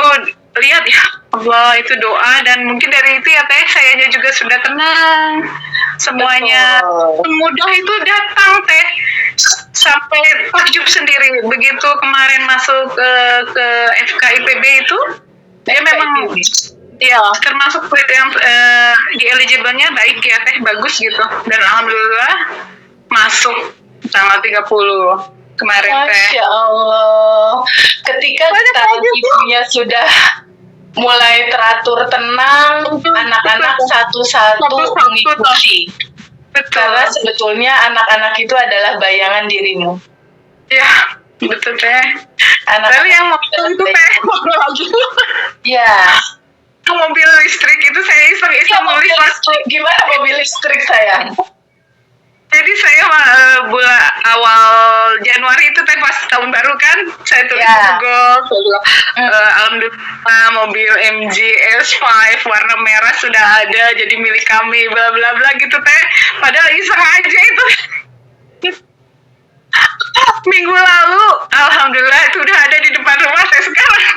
lihat ya Allah, itu doa, dan mungkin dari itu ya teh sayanya juga sudah tenang semuanya. Mudah itu datang teh, sampai takjub sendiri begitu kemarin masuk ke FKIPB itu dia memang ya termasuk yang di eligible-nya baik ya teh, bagus gitu, dan alhamdulillah masuk tanggal 30 kemarin teh. Masya Allah. Ketika tangan ibunya sudah mulai teratur tenang, anak-anak satu-satu mengikuti. Karena sebetulnya anak-anak itu adalah bayangan dirimu. Ya, betul teh. Anak-anak Tapi yang mobil itu teh, mobil lagi. Ya. Mobil listrik itu saya iseng-iseng nulis. Gimana mobil listrik, sayang? Jadi saya bulan awal Januari itu teh pas tahun baru kan, saya tulis di Google, alhamdulillah mobil MG S5 warna merah sudah ada jadi milik kami, bla bla bla gitu teh. Padahal iseng aja itu. Minggu lalu, alhamdulillah itu udah ada di depan rumah saya sekarang.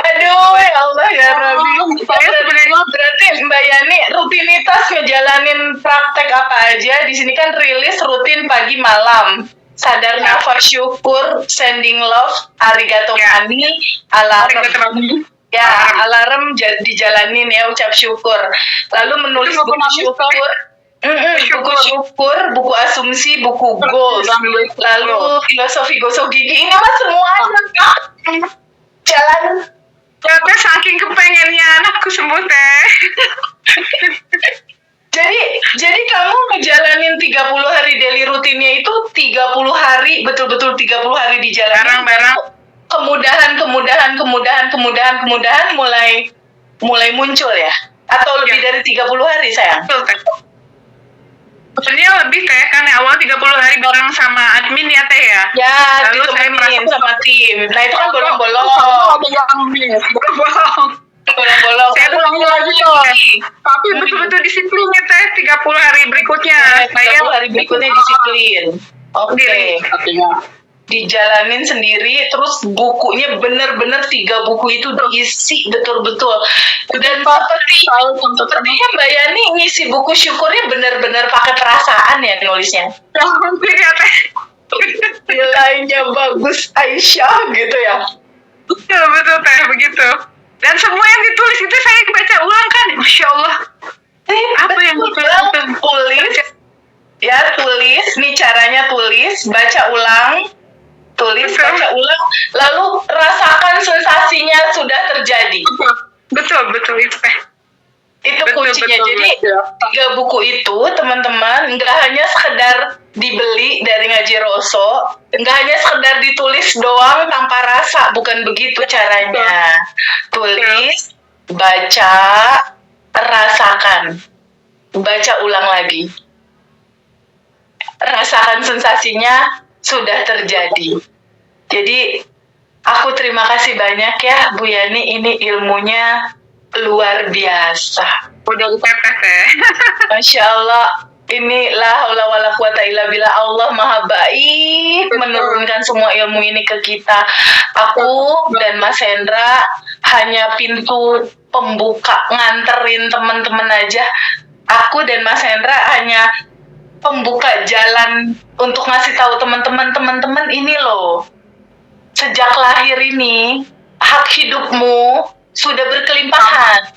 Aduh, ya Allah ya Rabbi. Berarti Mbak Yani rutinitas ngejalanin praktek apa aja? Di sini kan rilis rutin pagi malam. Sadar nafas syukur, sending love, arigato mani, alarm. Ya, alarm dijalanin ya, ucap syukur. Lalu menulis buku syukur. Buku syukur, buku asumsi, buku goals. Lalu filosofi gosok gigi. Ini mah semuanya jalan. Tapi saking kepengennya anakku sembuh teh. Jadi kamu ngejalanin 30 hari daily rutinnya itu 30 hari, betul-betul 30 hari dijalanin. Barang-barang. Kemudahan mulai muncul ya? Atau lebih dari 30 hari, sayang? Betul teh. Sebenarnya lebih teh, kan awal 30 hari bareng sama admin ya teh ya. Ya, lalu saya merasa sama tim. Nah itu kan bolong-bolong. Bolong-bolong. Saya ulangi lagi tuh. Tapi betul-betul disiplinnya teh 30 hari berikutnya. 30 hari berikutnya disiplin. Oke. Dijalanin sendiri, terus bukunya bener-bener 3 buku itu diisi betul-betul. Dan sepertinya Mbak Yani ngisi buku syukurnya bener-bener pakai perasaan ya nulisnya. Hampir ya teh. Nilainya bagus Aisyah gitu ya. Betul teh, begitu. Dan semua yang ditulis itu saya baca ulang kan, Masya Allah. Apa yang tulis? Ya tulis, nih caranya tulis, baca ulang. Baca ulang, lalu rasakan sensasinya sudah terjadi. Betul itu teh. Itu kuncinya. Jadi 3 buku itu teman-teman nggak hanya sekedar dibeli dari Ngaji Roso, nggak hanya sekedar ditulis doang tanpa rasa, bukan begitu caranya. Tulis, baca, rasakan, baca ulang lagi, rasakan sensasinya sudah terjadi. Jadi aku terima kasih banyak ya Bu Yani, ini ilmunya luar biasa. Udah dipepet teh. Masya Allah, inilah haula wala quwata illa billah, Allah maha baik menurunkan semua ilmu ini ke kita. Aku dan Mas Hendra hanya pintu pembuka, nganterin teman-teman aja. Aku dan Mas Hendra hanya pembuka jalan untuk ngasih tahu teman-teman ini loh, sejak lahir ini hak hidupmu sudah berkelimpahan.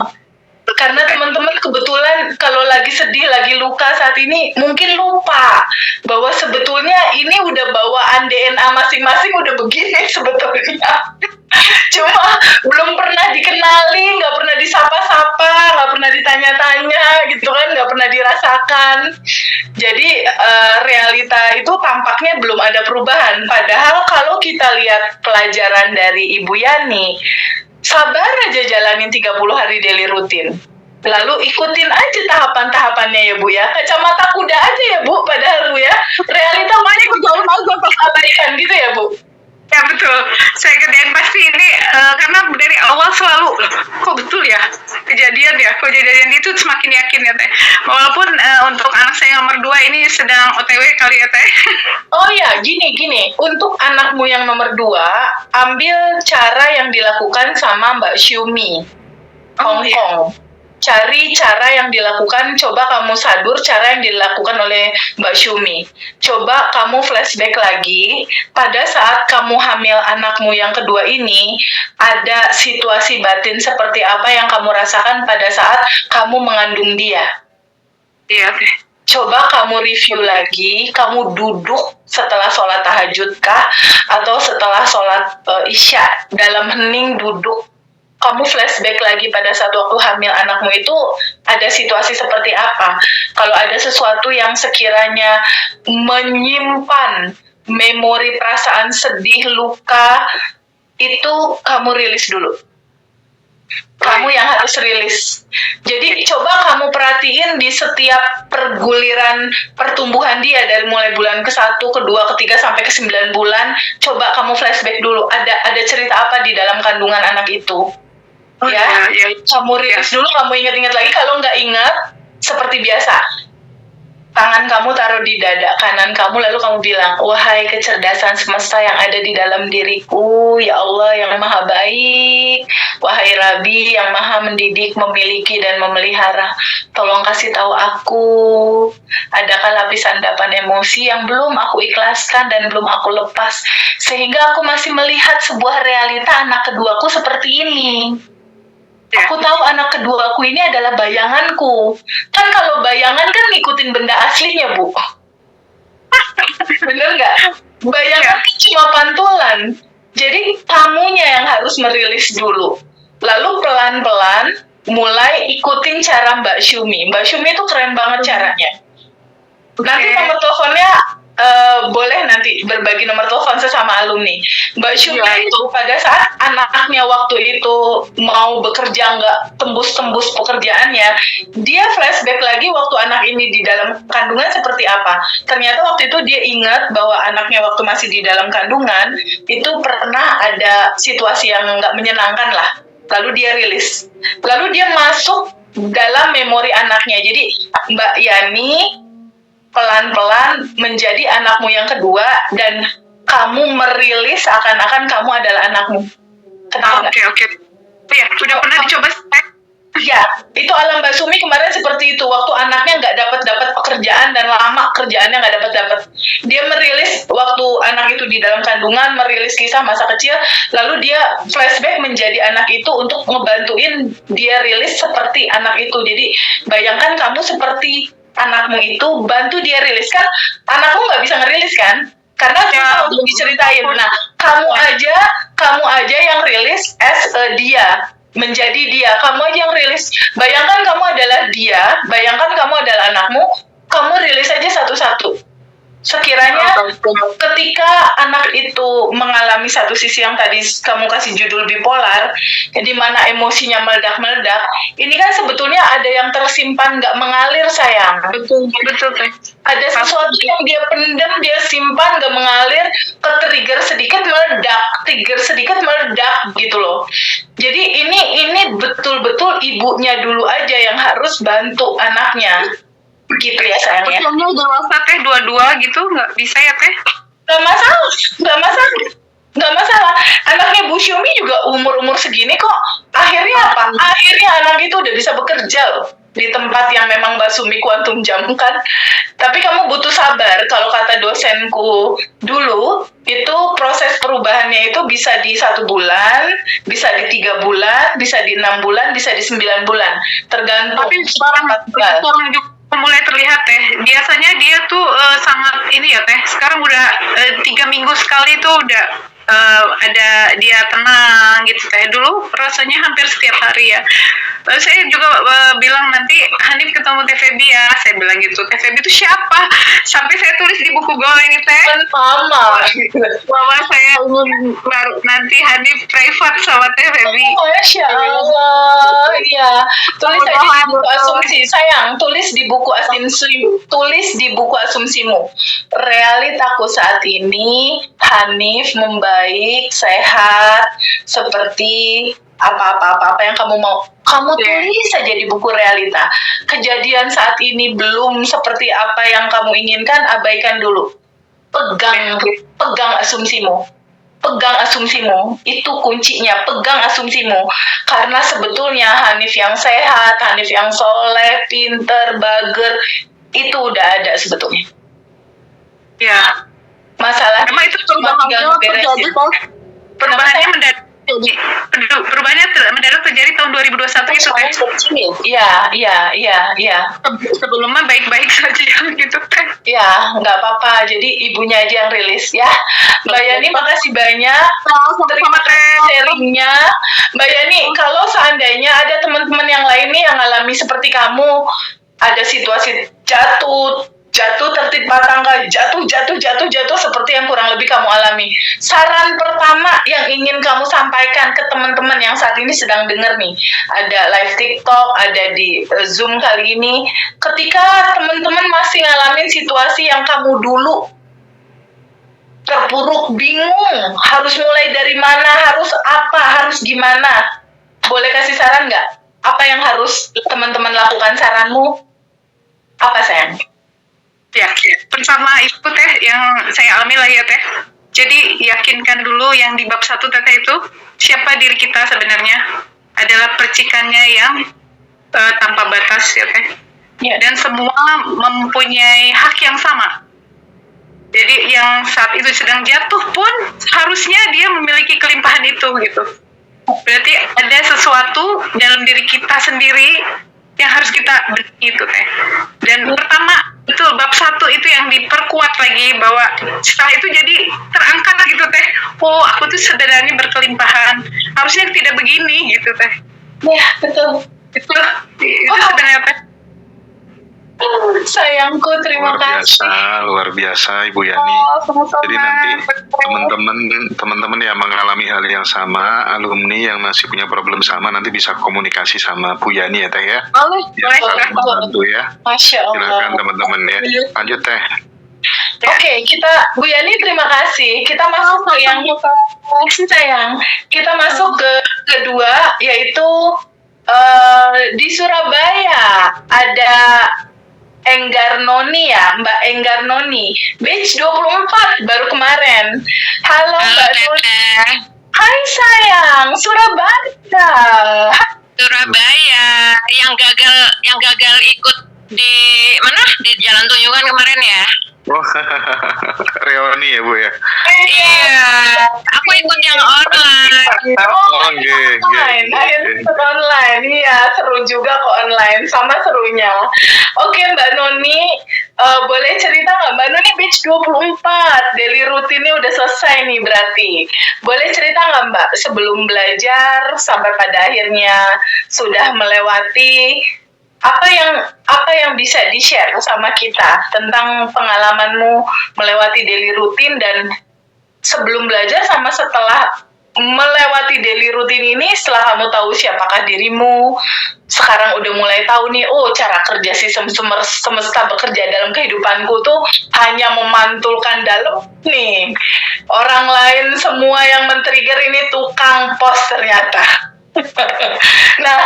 Karena teman-teman kebetulan kalau lagi sedih, lagi luka saat ini mungkin lupa bahwa sebetulnya ini udah bawaan DNA masing-masing udah begini sebetulnya. Cuma belum pernah dikenali, nggak pernah disapa-sapa, nggak pernah ditanya-tanya gitu kan, nggak pernah dirasakan. Jadi realita itu tampaknya belum ada perubahan. Padahal kalau kita lihat pelajaran dari Ibu Yani, sabar aja jalanin 30 hari daily rutin. Lalu ikutin aja tahapan-tahapannya ya Bu ya. Kacamata kuda aja ya Bu, padahal Bu ya. Realita banyak jauh-jauh pas abaikan gitu ya Bu. Ya betul, saya kerjain pasti ini karena dari awal selalu "Loh, kok betul ya kejadian itu semakin yakin ya Teh. Walaupun untuk anak saya nomor 2 ini sedang OTW kali ya Teh. Oh ya, gini. Untuk anakmu yang nomor 2, ambil cara yang dilakukan sama Mbak Xiumi, Hong iya. Kong. Cari cara yang dilakukan, coba kamu sadur cara yang dilakukan oleh Mbak Xiumi. Coba kamu flashback lagi, pada saat kamu hamil anakmu yang kedua ini, ada situasi batin seperti apa yang kamu rasakan pada saat kamu mengandung dia. Iya Teh. Coba kamu review lagi, kamu duduk setelah sholat tahajud kah, atau setelah sholat isya, dalam hening duduk, kamu flashback lagi pada saat waktu hamil anakmu itu ada situasi seperti apa. Kalau ada sesuatu yang sekiranya menyimpan memori perasaan sedih, luka, itu kamu rilis dulu. Kamu yang harus rilis. Jadi coba kamu perhatiin di setiap perguliran pertumbuhan dia dari mulai bulan ke-1, ke-2, ke-3 sampai ke-9 bulan, coba kamu flashback dulu. Ada cerita apa di dalam kandungan anak itu? Ya. Kamu rilis dulu, kamu ingat-ingat lagi. Kalau nggak ingat, seperti biasa, tangan kamu taruh di dada kanan kamu, lalu kamu bilang, wahai kecerdasan semesta yang ada di dalam diriku, ya Allah yang maha baik, wahai Rabi yang maha mendidik, memiliki dan memelihara, tolong kasih tahu aku, adakah lapisan endapan emosi yang belum aku ikhlaskan dan belum aku lepas, sehingga aku masih melihat sebuah realita anak keduaku seperti ini. Aku tahu anak kedua aku ini adalah bayanganku. Kan kalau bayangan kan ngikutin benda aslinya, Bu. Bener nggak? Bayangan kan cuma pantulan. Jadi kamunya yang harus merilis dulu. Lalu pelan-pelan mulai ikutin cara Mbak Xiumi. Mbak Xiumi itu keren banget caranya. Nanti nomor teleponnya boleh nanti berbagi nomor telepon sesama alumni. Mbak Xiumi itu pada saat anaknya waktu itu mau bekerja nggak tembus-tembus pekerjaannya, dia flashback lagi waktu anak ini di dalam kandungan seperti apa. Ternyata waktu itu dia ingat bahwa anaknya waktu masih di dalam kandungan itu pernah ada situasi yang nggak menyenangkan lah. Lalu dia rilis. Lalu dia masuk dalam memori anaknya. Jadi Mbak Yani pelan-pelan menjadi anakmu yang kedua dan kamu merilis seakan-akan kamu adalah anakmu. Oke. Ya, sudah pernah dicoba. Ya, itu alam Mbak Sumi kemarin seperti itu. Waktu anaknya nggak dapat pekerjaan dan lama kerjaannya nggak dapat. Dia merilis waktu anak itu di dalam kandungan, merilis kisah masa kecil, lalu dia flashback menjadi anak itu untuk ngebantuin dia rilis seperti anak itu. Jadi bayangkan kamu seperti anakmu itu, bantu dia rilis. Kan anakmu nggak bisa ngerilis kan? Karena susah untuk diceritain. Nah, kamu aja yang rilis as dia, menjadi dia. Kamu aja yang rilis. Bayangkan kamu adalah dia, bayangkan kamu adalah anakmu, kamu rilis aja satu-satu. Sekiranya ketika anak itu mengalami satu sisi yang tadi kamu kasih judul bipolar, di mana emosinya meledak-meledak, ini kan sebetulnya ada yang tersimpan nggak mengalir, sayang. Betul. Ada sesuatu yang dia pendam, dia simpan nggak mengalir, ke-trigger sedikit meledak gitu loh. Jadi ini betul-betul ibunya dulu aja yang harus bantu anaknya. Gitu ya sayang ya. Betulnya dewasa Teh dua-dua gitu nggak bisa ya Teh? Nggak masalah. Anaknya Bu Xiumi juga umur segini kok. Akhirnya apa? Akhirnya anak itu udah bisa bekerja loh di tempat yang memang Mbak Sumi kuantum jam kan. Tapi kamu butuh sabar. Kalau kata dosenku dulu, itu proses perubahannya itu bisa di 1 bulan, bisa di 3 bulan, bisa di 6 bulan, bisa di 9 bulan. Tergantung. Tapi sekarang juga mulai terlihat Teh biasanya dia tuh sangat ini ya teh. Sekarang udah 3 minggu sekali tuh udah ada dia tenang gitu teh. Dulu rasanya hampir setiap hari ya. Saya juga bilang nanti Hanif ketemu Teh Febi ya. Saya bilang gitu. Teh Febi itu siapa? Sampai saya tulis di buku gaul ini teh. Sama. Bahwa saya ingin baru nanti Hanif private sama Teh Febi. Masya Allah, iya. Tulis aja di buku asumsi, sayang. Tulis di buku asumsimu. Realitaku saat ini, Hanif membaik, sehat, seperti apa yang kamu mau. Kamu tulis saja di buku realita. Kejadian saat ini belum seperti apa yang kamu inginkan, abaikan dulu. Pegang asumsimu. Pegang asumsimu, itu kuncinya, pegang asumsimu. Karena sebetulnya Hanif yang sehat, Hanif yang soleh, pinter, bager, itu udah ada sebetulnya. Ya. Masalah Memang itu perubahannya mendadak. Perubahannya mendadak terjadi tahun 2021 itu kan? Iya. Sebelumnya baik-baik saja gitu kan? Ya, nggak apa-apa. Jadi ibunya aja yang rilis ya. Mbak Yani, makasih banyak. Terima kasih sharingnya. Mbak Yani, kalau seandainya ada teman-teman yang lain nih yang alami seperti kamu, ada situasi jatuh tertimpa tangga, jatuh seperti yang kurang lebih kamu alami. Saran pertama yang ingin kamu sampaikan ke teman-teman yang saat ini sedang dengar nih, ada live TikTok, ada di Zoom kali ini, ketika teman-teman masih ngalamin situasi yang kamu dulu terpuruk, bingung, harus mulai dari mana, harus apa, harus gimana, boleh kasih saran nggak? Apa yang harus teman-teman lakukan? Saranmu apa, sayang? Ya, pertama itu teh yang saya alami lah ya teh. Jadi yakinkan dulu yang di bab 1 teh itu, siapa diri kita sebenarnya, adalah percikannya yang tanpa batas ya teh. Ya. Dan semua mempunyai hak yang sama. Jadi yang saat itu sedang jatuh pun harusnya dia memiliki kelimpahan itu gitu. Berarti ada sesuatu dalam diri kita sendiri yang harus kita benahi itu teh. Dan pertama itu bab 1 itu yang diperkuat lagi, bahwa setelah itu jadi terangkat gitu teh. Oh, aku tuh sebenarnya berkelimpahan. Harusnya tidak begini gitu teh. Ya, betul. Itu sebenarnya teh. Sayangku, terima kasih. Luar biasa Ibu Yani. Jadi nanti teman-teman yang mengalami hal yang sama, alumni yang masih punya problem sama, nanti bisa komunikasi sama Bu Yani ya Teh ya. Boleh. Saling membantu ya. Masya Allah. Silakan teman-teman ya. Lanjut Teh. Oke, Bu Yani terima kasih. Kita masuk ke yang sayang. Kita masuk ke kedua, yaitu di Surabaya ada Enggar Noni ya, Mbak Enggar Noni, batch 24 baru kemarin. Halo Mbak Noni. Hai sayang, Surabaya yang gagal ikut di mana, di Jalan Tunjungan kemarin ya. Oh, reuni ya Bu ya. Iya, aku ikut yang online. Akhirnya ikut online. Iya, seru juga kok online, sama serunya. Oke Mbak Noni, boleh cerita nggak Mbak Noni, batch 24, daily rutinnya udah selesai nih berarti. Boleh cerita nggak Mbak, sebelum belajar sampai pada akhirnya sudah melewati, apa yang bisa di-share sama kita tentang pengalamanmu melewati daily rutin, dan sebelum belajar sama setelah melewati daily rutin ini, setelah kamu tahu siapakah dirimu, sekarang udah mulai tahu nih, oh cara kerja sistem semesta bekerja dalam kehidupanku tuh hanya memantulkan dalam nih. Orang lain semua yang men-trigger ini tukang pos ternyata. Nah,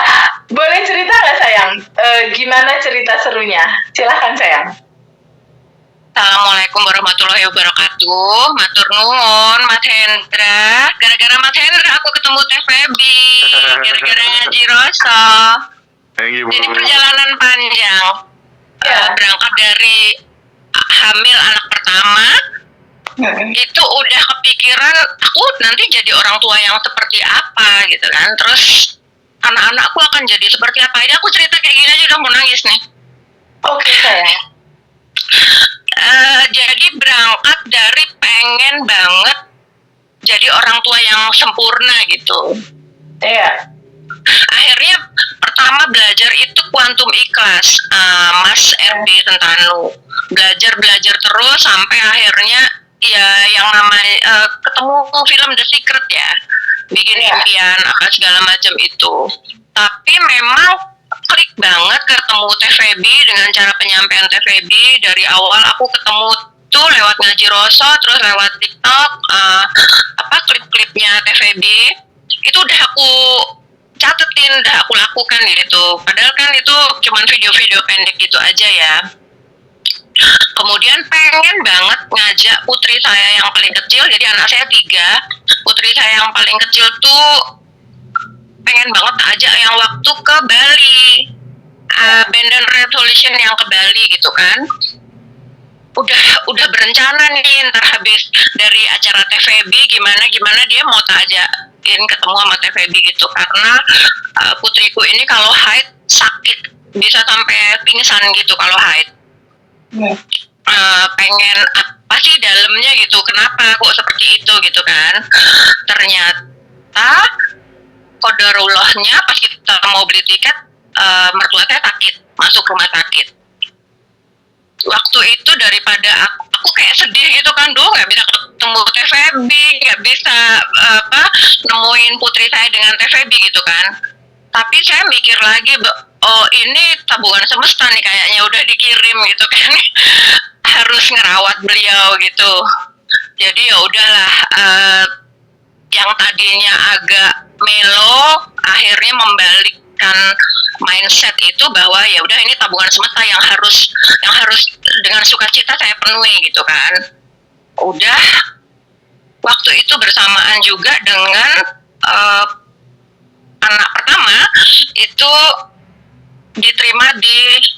boleh cerita nggak sayang? Gimana cerita serunya? Silahkan sayang. Assalamualaikum warahmatullahi wabarakatuh. Matur nuwun Mas Hendra. Gara-gara Mas Hendra aku ketemu Teh Febi. Gara-gara ngaji Roso. Jadi perjalanan panjang. Berangkat dari hamil anak pertama. Itu udah kepikiran aku nanti jadi orang tua yang seperti apa gitu kan. Terus anak-anakku akan jadi seperti apa. Ini aku cerita kayak gini aja udah mau nangis nih. Oke sayang. berangkat dari pengen banget jadi orang tua yang sempurna gitu. Iya. Akhirnya pertama belajar itu kuantum ikhlas, Mas RB Sentanu. Belajar terus sampai akhirnya ya yang namanya ketemu film The Secret ya, bikin impian apa segala macam itu. Tapi memang klik banget ketemu TVB dengan cara penyampaian TVB. Dari awal aku ketemu tuh lewat Ngaji Roso, terus lewat TikTok, klip-klipnya TVB itu udah aku catetin, udah aku lakukan gitu. Padahal kan itu cuman video-video pendek gitu aja ya. Kemudian pengen banget ngajak putri saya yang paling kecil, jadi anak saya 3, putri saya yang paling kecil tuh pengen banget ajak yang waktu ke Bali, Band and Resolution yang ke Bali gitu kan. Udah berencana nih ntar habis dari acara TVB gimana dia mau tak ajakin ketemu sama TVB gitu, karena putriku ini kalau haid sakit, bisa sampai pingsan gitu kalau haid. Pengen apa sih dalamnya gitu, kenapa kok seperti itu gitu kan. Ternyata qadarullahnya pas kita mau beli tiket, mertua saya sakit, masuk rumah sakit. Waktu itu daripada aku kayak sedih gitu kan, nggak bisa ketemu TVB, nggak bisa nemuin putri saya dengan TVB gitu kan. Tapi saya mikir lagi, oh ini tabungan semesta nih kayaknya udah dikirim gitu kan, harus ngerawat beliau gitu. Jadi ya udahlah, yang tadinya agak melo akhirnya membalikkan mindset itu bahwa ya udah ini tabungan semesta yang harus dengan sukacita saya penuhi gitu kan. Udah waktu itu bersamaan juga dengan anak pertama itu diterima di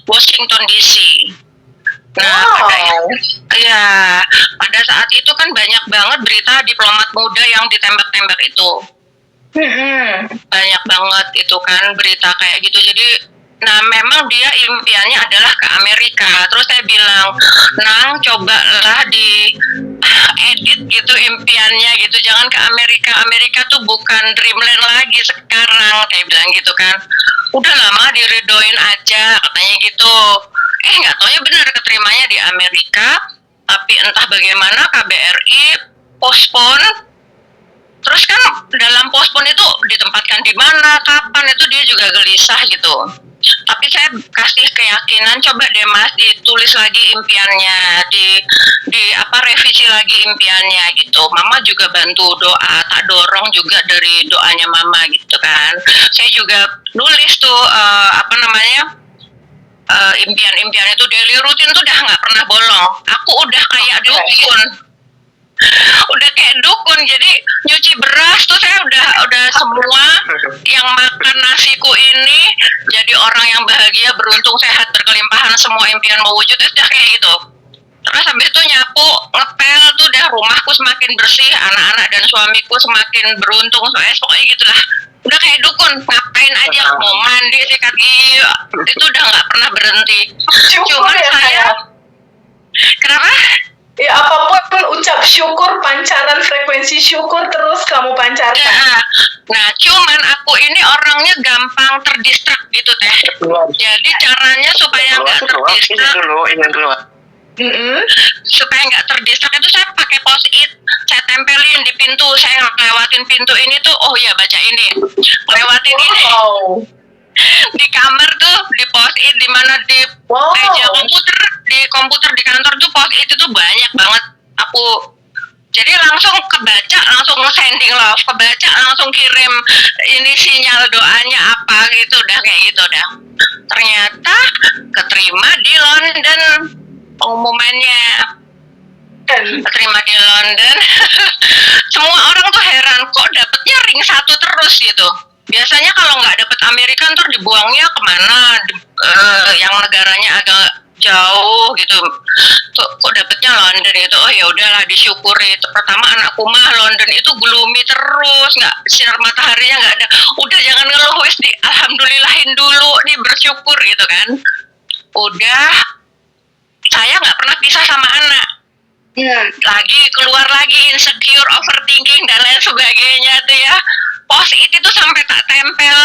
Washington DC. Nah, pada saat itu kan banyak banget berita diplomat muda yang ditembak-tembak itu. Banyak banget itu kan berita kayak gitu. Jadi nah memang dia impiannya adalah ke Amerika. Terus saya bilang, Nang cobalah di edit gitu impiannya gitu, jangan ke Amerika. Amerika tuh bukan dreamland lagi sekarang, saya bilang gitu kan. Udah lama diridoin aja katanya gitu. Nggak taunya benar keterimanya di Amerika, tapi entah bagaimana KBRI postpone. Terus kan dalam postpone itu ditempatkan di mana, kapan, itu dia juga gelisah gitu. Tapi saya kasih keyakinan, coba deh Mas ditulis lagi impiannya, revisi lagi impiannya gitu. Mama juga bantu doa, tak dorong juga dari doanya Mama gitu kan. Saya juga nulis tuh impian-impian itu, daily rutin tuh udah nggak pernah bolong. Aku udah kayak dukun. Udah kayak dukun, jadi nyuci beras tuh saya udah semua yang makan nasiku ini jadi orang yang bahagia, beruntung, sehat, berkelimpahan, semua impian mewujud, itu udah kayak gitu. Terus habis itu nyapu, ngepel tuh udah rumahku semakin bersih, anak-anak dan suamiku semakin beruntung, pokoknya gitulah. Udah kayak dukun, ngapain aja, mau mandi, sikat gigi, itu udah nggak pernah berhenti. Cuman ya, saya, kenapa? Ya apapun ucap syukur, pancaran frekuensi syukur terus kamu pancarkan. Ya, nah cuman aku ini orangnya gampang terdistrak gitu teh. Jadi caranya supaya nggak terdistrak, supaya nggak terdistrak itu saya pakai post-it, saya tempelin di pintu. Saya ngelewatin pintu ini tuh, oh ya baca ini, lewatin ini. Di kamar tuh di post-it, di mana di meja komputer, di komputer di kantor tuh post-it itu banyak banget aku. Jadi langsung kebaca, langsung sending love, kebaca langsung kirim ini sinyal doanya apa gitu, udah kayak gitu dah. Ternyata keterima di London pengumumannya. Keterima di London. Semua orang tuh heran, kok dapetnya ring 1 terus gitu. Biasanya kalau nggak dapet Amerika ntar dibuangnya kemana, yang negaranya agak jauh gitu. Tuh, kok dapetnya London itu, oh ya udahlah disyukuri. Pertama anakku mah London itu gloomy terus, nggak, sinar mataharinya nggak ada. Udah jangan ngeluh, wis di alhamdulillahin dulu, nih bersyukur gitu kan. Udah, saya nggak pernah pisah sama anak. lagi keluar lagi insecure, overthinking dan lain sebagainya tuh ya. Post-it itu sampai tak tempel.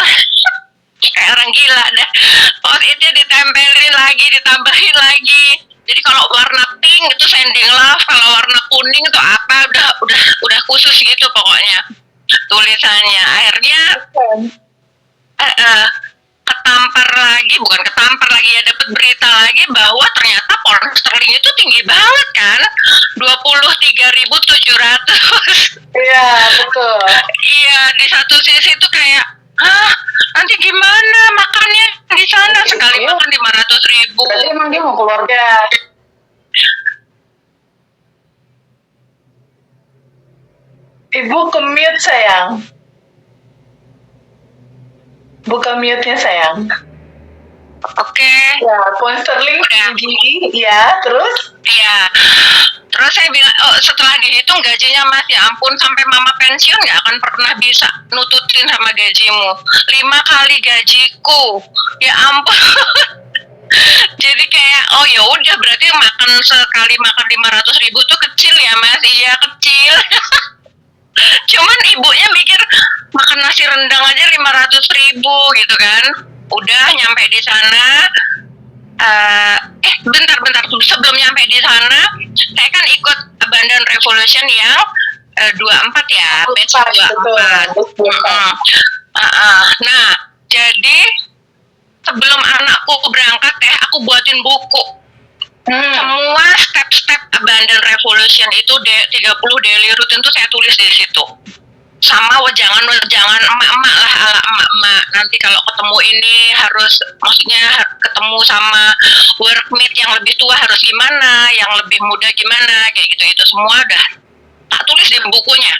Kayak orang gila dah. Post-itnya ditempelin lagi, ditambahin lagi. Jadi kalau warna pink itu sending love, kalau warna kuning itu apa udah khusus gitu pokoknya tulisannya. Akhirnya bukan ketampar lagi ya, dapat berita lagi bahwa ternyata pound sterling itu tinggi banget kan, 23.700. Iya, betul. Iya, di satu sisi tuh kayak, nanti gimana makannya di sana, sekali makan 500.000. Berarti emang dia mau keluarga. Ibu ke-mute sayang. Buka mute-nya sayang. Oke. Ya, pound sterling tinggi. Ya, terus? Iya. Terus saya bilang, setelah dihitung gajinya Mas, ya ampun, sampai mama pensiun nggak akan pernah bisa nututin sama gajimu. 5 kali gajiku. Ya ampun. Jadi kayak, oh ya udah berarti makan sekali makan 500.000 tuh kecil ya Mas? Iya kecil. Cuman ibunya mikir makan nasi rendang aja 500.000 gitu kan. Udah nyampe di sana. Bentar sebelum nyampe di sana saya kan ikut Abundant Revolution yang 24 ya, batch 24. Nah jadi sebelum anakku berangkat aku buatin buku. Semua step-step Abundant Revolution itu 30 daily routine tuh saya tulis di situ. Sama wejangan emak-emak lah, ala emak-emak. Nanti kalau ketemu ini harus, maksudnya ketemu sama workmate yang lebih tua harus gimana, yang lebih muda gimana, kayak gitu. Itu semua udah tak tulis di bukunya.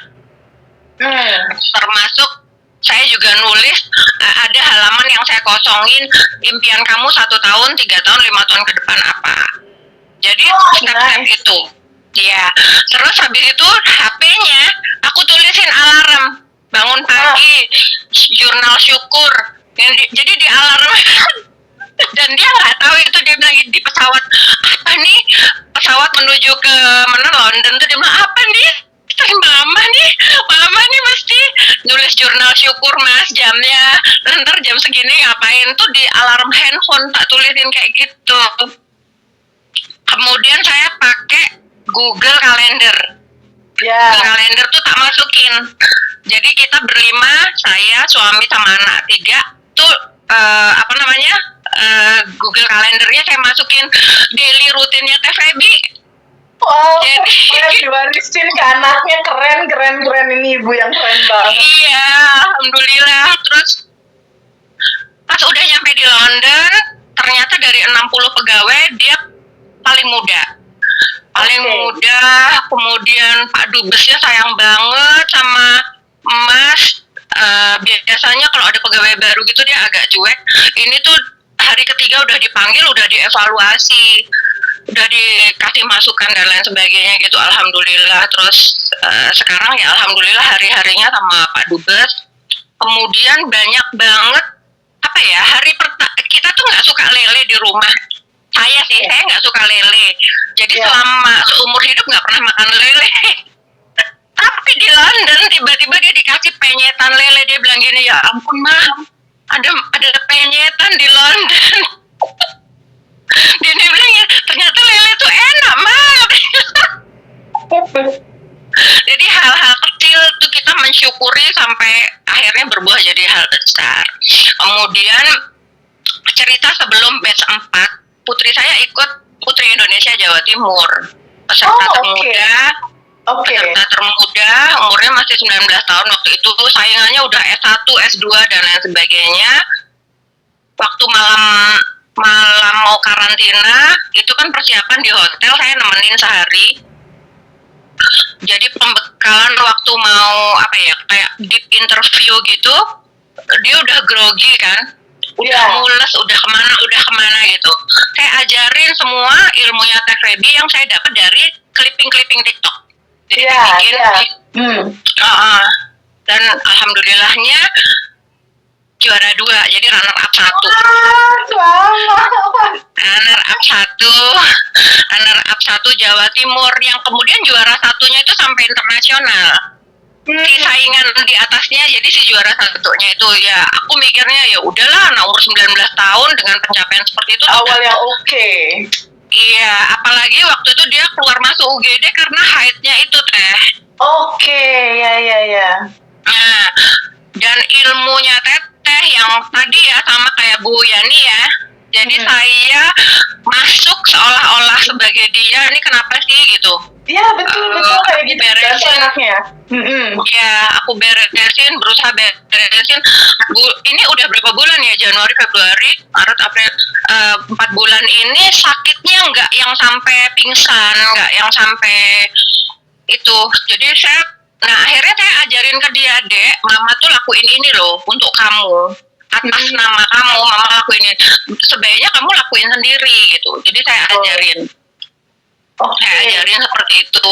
Termasuk saya juga nulis ada halaman yang saya kosongin, impian kamu 1 tahun, 3 tahun, 5 tahun ke depan apa. Jadi step-step itu. Ya, terus habis itu HP-nya aku tulisin alarm bangun pagi, jurnal syukur. Jadi di alarm dan dia nggak tahu itu, dia bilang di pesawat apa nih, pesawat menuju ke mana, London tuh, dia bilang apa nih, mama nih mesti nulis jurnal syukur Mas jamnya, ntar jam segini ngapain tuh di alarm handphone tak tulisin kayak gitu. Kemudian saya pakai Google Calendar. Google Calendar tuh tak masukin. Jadi kita berlima, saya, suami sama anak 3 tuh Google Calendarnya saya masukin daily rutinnya Teh Feby. Jadi diwarisin ke anaknya, keren ini ibu yang keren banget. Iya, alhamdulillah. Terus pas udah nyampe di London, ternyata dari 60 pegawai dia paling muda. Kemudian Pak Dubesnya sayang banget sama Mas. Biasanya kalau ada pegawai baru gitu dia agak cuek. Ini tuh hari ketiga udah dipanggil, udah dievaluasi, udah dikasih masukan dan lain sebagainya gitu. Alhamdulillah. Terus sekarang ya alhamdulillah hari-harinya sama Pak Dubes. Kemudian banyak banget kita tuh nggak suka lele di rumah. Saya nggak suka lele. Jadi selama seumur hidup nggak pernah makan lele. Tapi di London tiba-tiba dia dikasih penyetan lele. Dia bilang gini, ya ampun mah, ada penyetan di London. Dia bilang ya, ternyata lele tuh enak mah. Jadi hal-hal kecil tuh kita mensyukuri sampai akhirnya berbuah jadi hal besar. Kemudian cerita sebelum batch 4, putri saya ikut Putri Indonesia Jawa Timur, peserta termuda, umurnya masih 19 tahun waktu itu, saingannya udah S1, S2 dan lain sebagainya. Waktu malam mau karantina, itu kan persiapan di hotel, saya nemenin sehari. Jadi pembekalan waktu mau kayak deep interview gitu, dia udah grogi kan, udah mules, udah kemana gitu. Saya ajarin semua ilmunya Teh Feby yang saya dapat dari clipping TikTok. Jadi bikin dan alhamdulillahnya juara 2, jadi runner up 1. Selamat. Runner up 1, runner up 1 Jawa Timur, yang kemudian juara satunya itu sampai internasional. Si saingan di atasnya, jadi si juara satunya itu ya aku mikirnya ya udahlah, anak umur 19 tahun dengan pencapaian seperti itu Awal yang oke. Iya, apalagi waktu itu dia keluar masuk UGD karena height-nya itu teh. Oke, ya. Nah, dan ilmunya teteh yang tadi ya sama kayak Bu Yani ya. Jadi saya masuk seolah-olah sebagai dia, ini kenapa sih gitu. Iya, betul kayak gitu beresin anaknya. Ya, aku berusaha beresin. Ini udah berapa bulan ya? Januari, Februari, Maret, April, 4 bulan ini sakitnya nggak yang sampai pingsan, nggak yang sampai itu. Jadi akhirnya saya ajarin ke dia, Dek, Mama tuh lakuin ini loh untuk kamu. Atas nama kamu, Mama lakuin ini. Sebaiknya kamu lakuin sendiri gitu. Jadi saya ajarin. Saya ajarin seperti itu.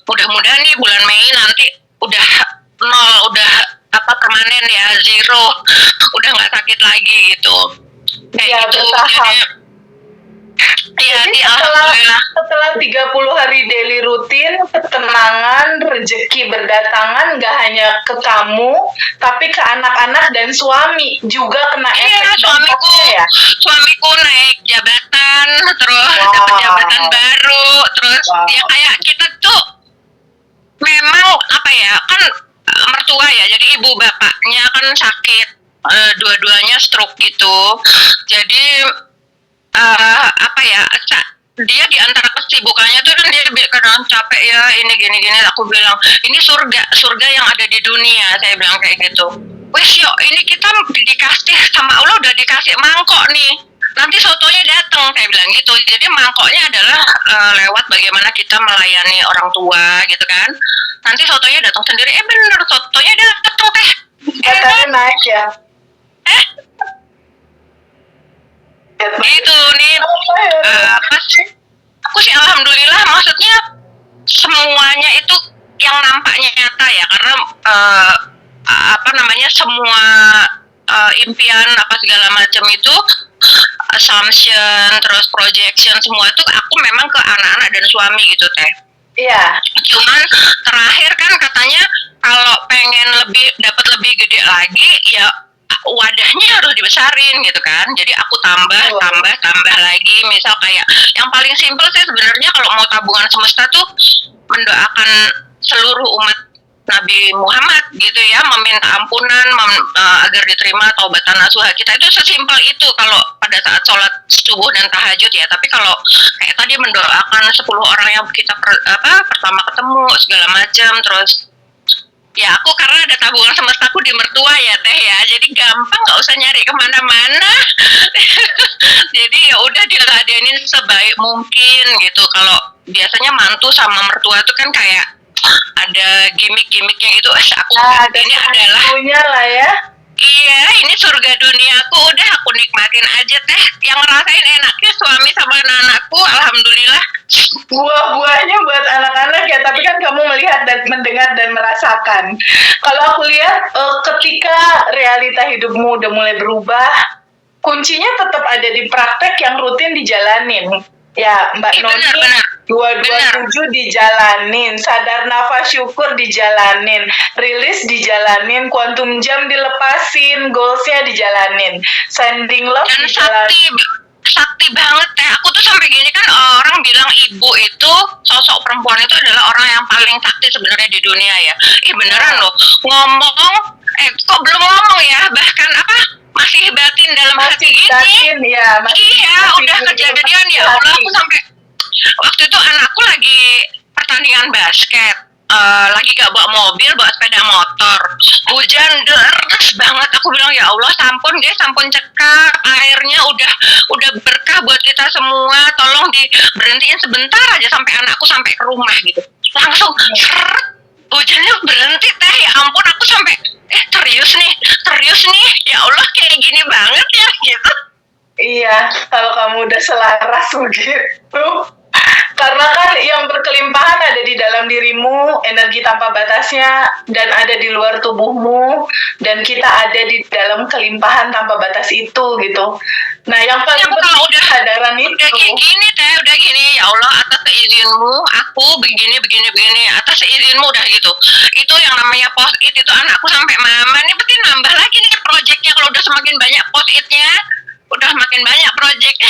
Mudah-mudahan nih bulan Mei nanti udah 0, udah permanen ya, 0, udah nggak sakit lagi gitu. Kayak gitu. Jadi setelah 30 hari daily rutin, ketenangan, rezeki berdatangan nggak hanya ke kamu, tapi ke anak-anak dan suami juga kena efek dampaknya ya. Suamiku naik jabatan, terus dapat jabatan baru, terus ya kayak kita tuh memang apa ya, kan mertua ya, jadi ibu bapaknya kan sakit, dua-duanya stroke gitu. Jadi dia di antara kesibukannya tuh kan dia kadang capek ya, ini gini aku bilang ini surga yang ada di dunia, saya bilang kayak gitu. Wes yuk, ini kita dikasih sama Allah, udah dikasih mangkok nih, nanti sotonya datang, saya bilang gitu. Jadi mangkoknya adalah lewat bagaimana kita melayani orang tua gitu kan, nanti sotonya datang sendiri. Bener, sotonya datang teh, naik ya. Gitu nih, aku sih alhamdulillah, maksudnya semuanya itu yang nampaknya nyata ya, karena semua impian segala macam itu, assumption terus projection, semua itu aku memang ke anak-anak dan suami gitu teh. Iya. Cuman terakhir kan katanya kalau pengen dapat lebih gede lagi ya wadahnya harus dibesarin gitu kan. Jadi aku tambah lagi. Misal kayak yang paling simpel sih sebenarnya kalau mau tabungan semesta tuh mendoakan seluruh umat Nabi Muhammad gitu ya, meminta ampunan agar diterima taubatan nasuha kita. Itu sesimpel itu kalau pada saat sholat subuh dan tahajud ya. Tapi kalau kayak tadi mendoakan 10 orang yang kita pertama ketemu segala macam, terus ya aku karena ada tabungan semestaku di mertua ya teh ya, jadi gampang, nggak usah nyari kemana-mana. Jadi ya udah diladenin sebaik mungkin gitu. Kalau biasanya mantu sama mertua tuh kan kayak ada gimmick-gimmicknya gitu. Ini adalah lah ya. Iya, ini surga duniaku, udah aku nikmatin aja teh. Yang ngerasain enaknya suami sama anak-anakku, alhamdulillah. Buah-buahnya buat anak-anak ya, tapi kan kamu melihat dan mendengar dan merasakan. Kalau aku lihat ketika realita hidupmu udah mulai berubah, kuncinya tetap ada di praktek yang rutin dijalanin. Ya, Mbak Noni, 227 dijalanin, sadar nafas syukur dijalanin, rilis dijalanin, quantum jam dilepasin, goalsnya dijalanin, sending love dan dijalanin. Sakti banget teh. Aku tuh sampai gini kan, orang bilang ibu itu, sosok perempuan itu adalah orang yang paling sakti sebenarnya di dunia ya. Beneran loh, kok belum ngomong ya, bahkan masih batin dalam hati gini. Udah kejadian ya Allah. Aku sampai waktu itu anakku lagi pertandingan basket, lagi gak bawa mobil, bawa sepeda motor, hujan deras banget. Aku bilang ya Allah, sampun cekak, airnya udah berkah buat kita semua, tolong diberhentiin sebentar aja sampai anakku sampai ke rumah gitu. Langsung hujannya berhenti teh, ya ampun, aku sampai serius nih, ya Allah, kayak gini banget ya gitu. Iya, kalau kamu udah selaras begitu, Karena kan yang berkelimpahan ada di dalam dirimu, energi tanpa batasnya, dan ada di luar tubuhmu, dan kita ada di dalam kelimpahan tanpa batas itu gitu. Nah, yang paling Aku penting kalau udah kesadaran itu. udah kayak gini teh, udah gini, ya Allah atas seizinmu aku begini atas seizinmu udah gitu. Itu yang namanya post it itu anakku sampai mama nih pasti nambah lagi nih projectnya kalau udah semakin banyak post itnya, udah makin banyak projectnya.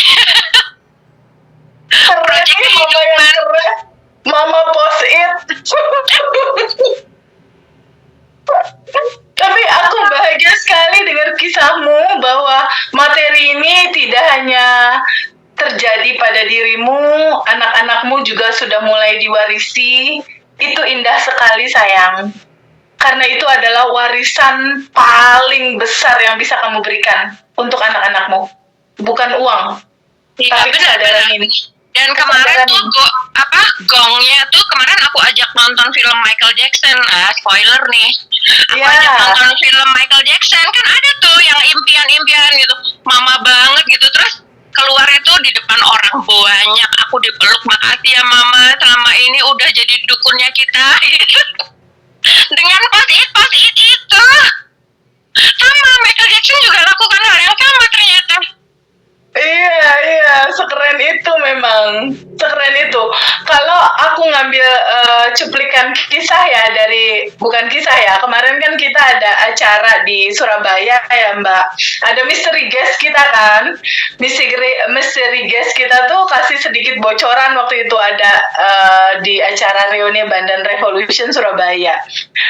Keren Project nih mama yang kehidupan. keren. Mama post it. Tapi aku bahagia sekali dengar kisahmu bahwa materi ini tidak hanya terjadi pada dirimu, anak-anakmu juga sudah mulai diwarisi. Itu indah sekali sayang. Karena itu adalah warisan paling besar yang bisa kamu berikan untuk anak-anakmu. Bukan uang, Iya tapi benar. kesadaran ini. Dan kemarin tuh gongnya tuh kemarin aku ajak nonton film Michael Jackson. Spoiler nih. Aku Iya. ajak nonton film Michael Jackson, kan ada tuh yang impian-impian gitu. Mama banget gitu, terus keluarnya tuh di depan orang banyak. Aku dipeluk, makasih ya mama, selama ini udah jadi dukunnya kita gitu. Dengan post-it itu. Sama Michael Jackson juga lakukan hal yang sama ternyata. Iya, sekeren itu memang. Sekeren itu. Kalau aku ngambil cuplikan kisah ya bukan kisah ya, kemarin kan kita ada acara di Surabaya ya Mbak. Ada mystery guest kita kan. Mystery guest kita tuh kasih sedikit bocoran waktu itu ada di acara reuni Bandan Revolution Surabaya.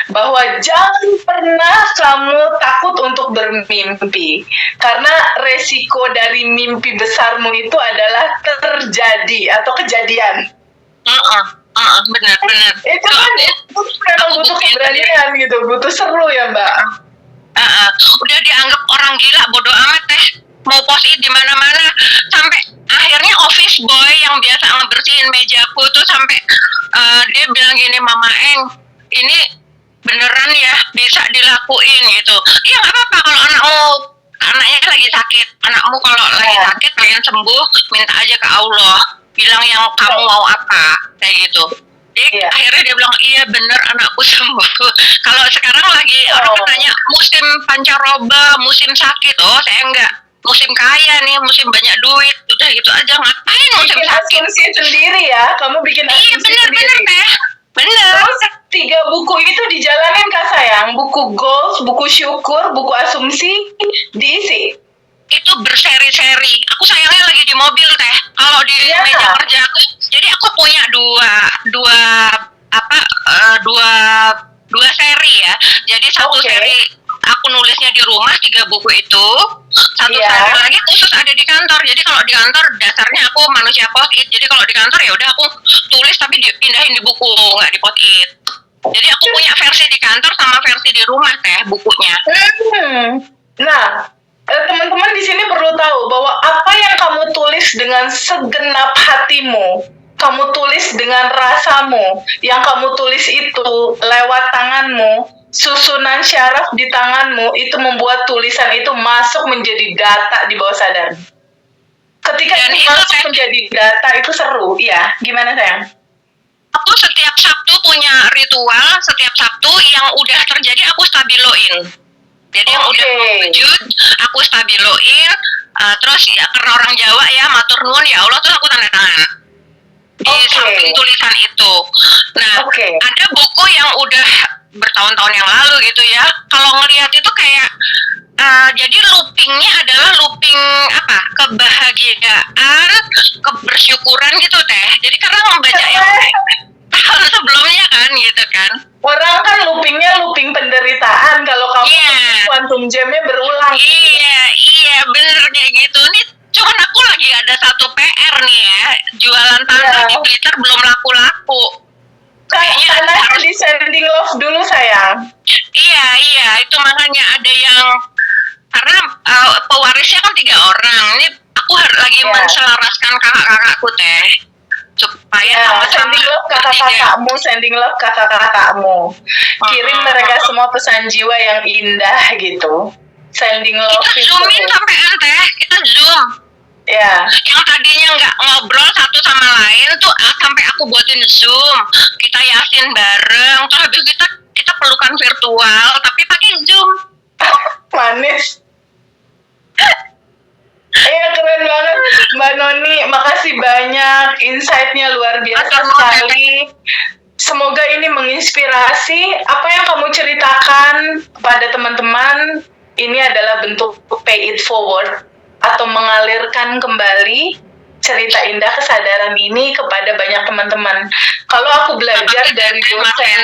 Bahwa jangan pernah kamu takut untuk bermimpi. Karena resiko dari mimpi besarmu itu adalah terjadi atau kejadian. Benar. Itu kan memang butuh keberanian gitu, butuh seru ya Mbak. Udah dianggap orang gila, bodoh amat teh. Mau post it di mana-mana, sampai akhirnya office boy yang biasa ngebersihin mejaku tuh sampai dia bilang gini, Mama Eng, ini beneran ya bisa dilakuin gitu. Iya nggak apa-apa kalau anaknya lagi sakit, anakmu kalau lagi sakit pengen sembuh, minta aja ke Allah, bilang yang kamu mau apa kayak gitu. Jadi akhirnya dia bilang iya bener anakku sembuh. Kalau sekarang lagi orang nanya musim pancaroba, musim sakit, saya enggak. Musim kaya nih, musim banyak duit, udah gitu aja, ngapain musim bikin sakit? asumsi sendiri ya, kamu bikin asumsi Iya bener teh, bener. Terus 3 buku itu dijalanin Kak sayang, buku goals, buku syukur, buku asumsi diisi. Itu berseri-seri. Aku sayangnya lagi di mobil teh. Kalau di meja kerja aku, jadi aku punya dua seri ya. Jadi satu seri aku nulisnya di rumah 3 buku itu, satu seri lagi khusus ada di kantor. Jadi kalau di kantor dasarnya aku manusia post-it. Jadi kalau di kantor ya udah aku tulis tapi dipindahin di buku, nggak di post-it. Jadi aku punya versi di kantor sama versi di rumah teh bukunya. Nah, teman-teman di sini perlu tahu bahwa apa yang kamu tulis dengan segenap hatimu, kamu tulis dengan rasamu, yang kamu tulis itu lewat tanganmu, susunan syaraf di tanganmu, itu membuat tulisan itu masuk menjadi data di bawah sadar. Ketika itu masuk menjadi data, itu seru. Iya, gimana sayang? Aku setiap Sabtu punya ritual, setiap Sabtu yang udah terjadi aku stabiloin. Jadi yang udah wujud, aku stabiloin, terus ya karena orang Jawa ya, matur nuwun ya Allah, terus aku tanda tangan di samping tulisan itu. Nah, ada buku yang udah bertahun-tahun yang lalu gitu ya, kalau ngelihat itu kayak jadi loopingnya adalah looping kebahagiaan, kebersyukuran gitu teh. Jadi karena membaca yang tahun sebelumnya kan gitu kan. Orang kan loopingnya looping penderitaan, kalau kamu quantum jamnya berulang. Iya bener kayak gitu. Nih cuman aku lagi ada satu PR nih ya, jualan tanah di Twitter belum laku-laku. Kayaknya harus di sending love dulu sayang. Iya itu makanya ada yang karena pewarisnya kan 3 orang. Ini aku lagi menselaraskan kakak-kakakku teh supaya sama-sama sending love kakak-kakakmu, sending love kakak-kakakmu. Kirim mereka semua pesan jiwa yang indah gitu. Sending love. Kita zoomin sampai teh, kita zoom. Ya. Yang tadinya nggak ngobrol satu sama lain, tuh sampai aku buatin Zoom, kita yasin bareng, terus habis kita pelukan virtual tapi pakai Zoom. Manis. Iya, keren banget Mbak Noni, makasih banyak, insight-nya luar biasa sekali. Semoga ini menginspirasi. Apa yang kamu ceritakan pada teman-teman ini adalah bentuk pay it forward atau mengalirkan kembali cerita indah kesadaran ini kepada banyak teman-teman. Kalau aku belajar dari dosen,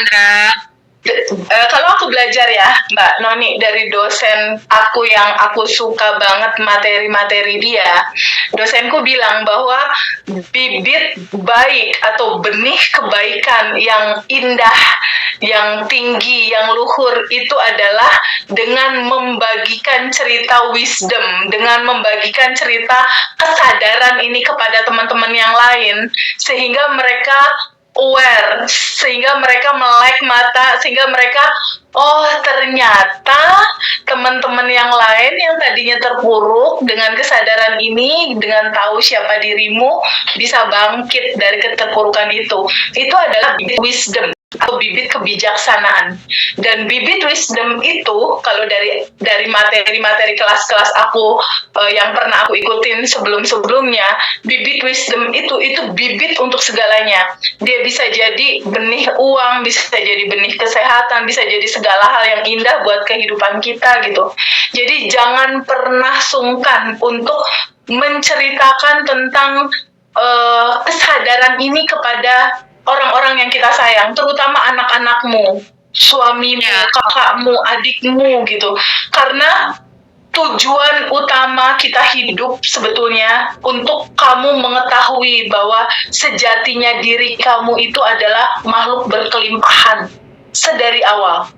kalau aku belajar ya Mbak Noni dari dosen aku yang aku suka banget materi-materi dia, dosenku bilang bahwa bibit baik atau benih kebaikan yang indah, yang tinggi, yang luhur itu adalah dengan membagikan cerita wisdom, dengan membagikan cerita kesadaran ini kepada teman-teman yang lain, sehingga mereka aware, sehingga mereka melek mata, sehingga mereka, oh ternyata teman-teman yang lain yang tadinya terpuruk dengan kesadaran ini, dengan tahu siapa dirimu, bisa bangkit dari keterpurukan itu. Itu adalah bibit wisdom atau bibit kebijaksanaan. Dan bibit wisdom itu kalau dari materi-materi kelas-kelas aku yang pernah aku ikutin sebelum-sebelumnya, bibit wisdom itu bibit untuk segalanya. Dia bisa jadi benih uang, bisa jadi benih kesehatan, bisa jadi segala hal yang indah buat kehidupan kita gitu. Jadi jangan pernah sungkan untuk menceritakan tentang kesadaran ini kepada orang-orang yang kita sayang, terutama anak-anakmu, suamimu, kakakmu, adikmu gitu. Karena tujuan utama kita hidup sebetulnya untuk kamu mengetahui bahwa sejatinya diri kamu itu adalah makhluk berkelimpahan sedari awal.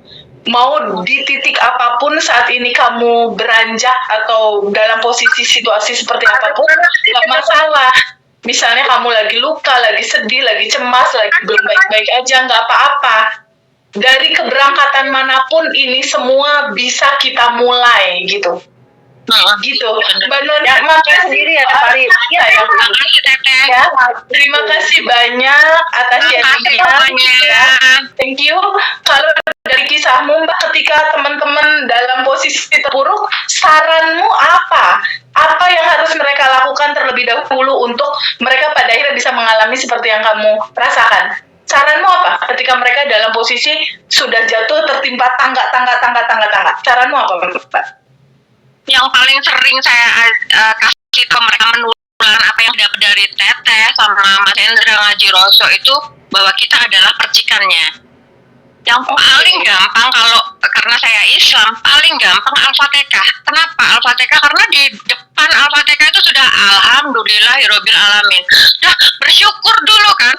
Mau di titik apapun saat ini kamu beranjak atau dalam posisi situasi seperti apapun, nggak masalah. Misalnya kamu lagi luka, lagi sedih, lagi cemas, lagi belum baik-baik aja, nggak apa-apa. Dari keberangkatan manapun ini semua bisa kita mulai gitu. Gitu. Mbak Noni, makasih sendiri ya, Pari. Ya, terima kasih banyak atas sharingnya. Thank you. Kalau dari kisahmu, Mbak, ketika teman-teman dalam posisi terpuruk, saranmu apa? Apa yang harus mereka lakukan terlebih dahulu untuk mereka pada akhirnya bisa mengalami seperti yang kamu rasakan? Saranmu apa? Ketika mereka dalam posisi sudah jatuh tertimpa tangga. Saranmu apa, Mbak? Yang paling sering saya kasih ke mereka menular apa yang dapat dari Teteh sama Mas Hendra Ngaji Roso itu bahwa kita adalah percikannya. Yang paling gampang karena saya Islam, paling gampang Al-Fatihah. Kenapa Al-Fatihah? Karena di depan Al-Fatihah itu sudah Alhamdulillahirabbil alamin. Udah bersyukur dulu kan?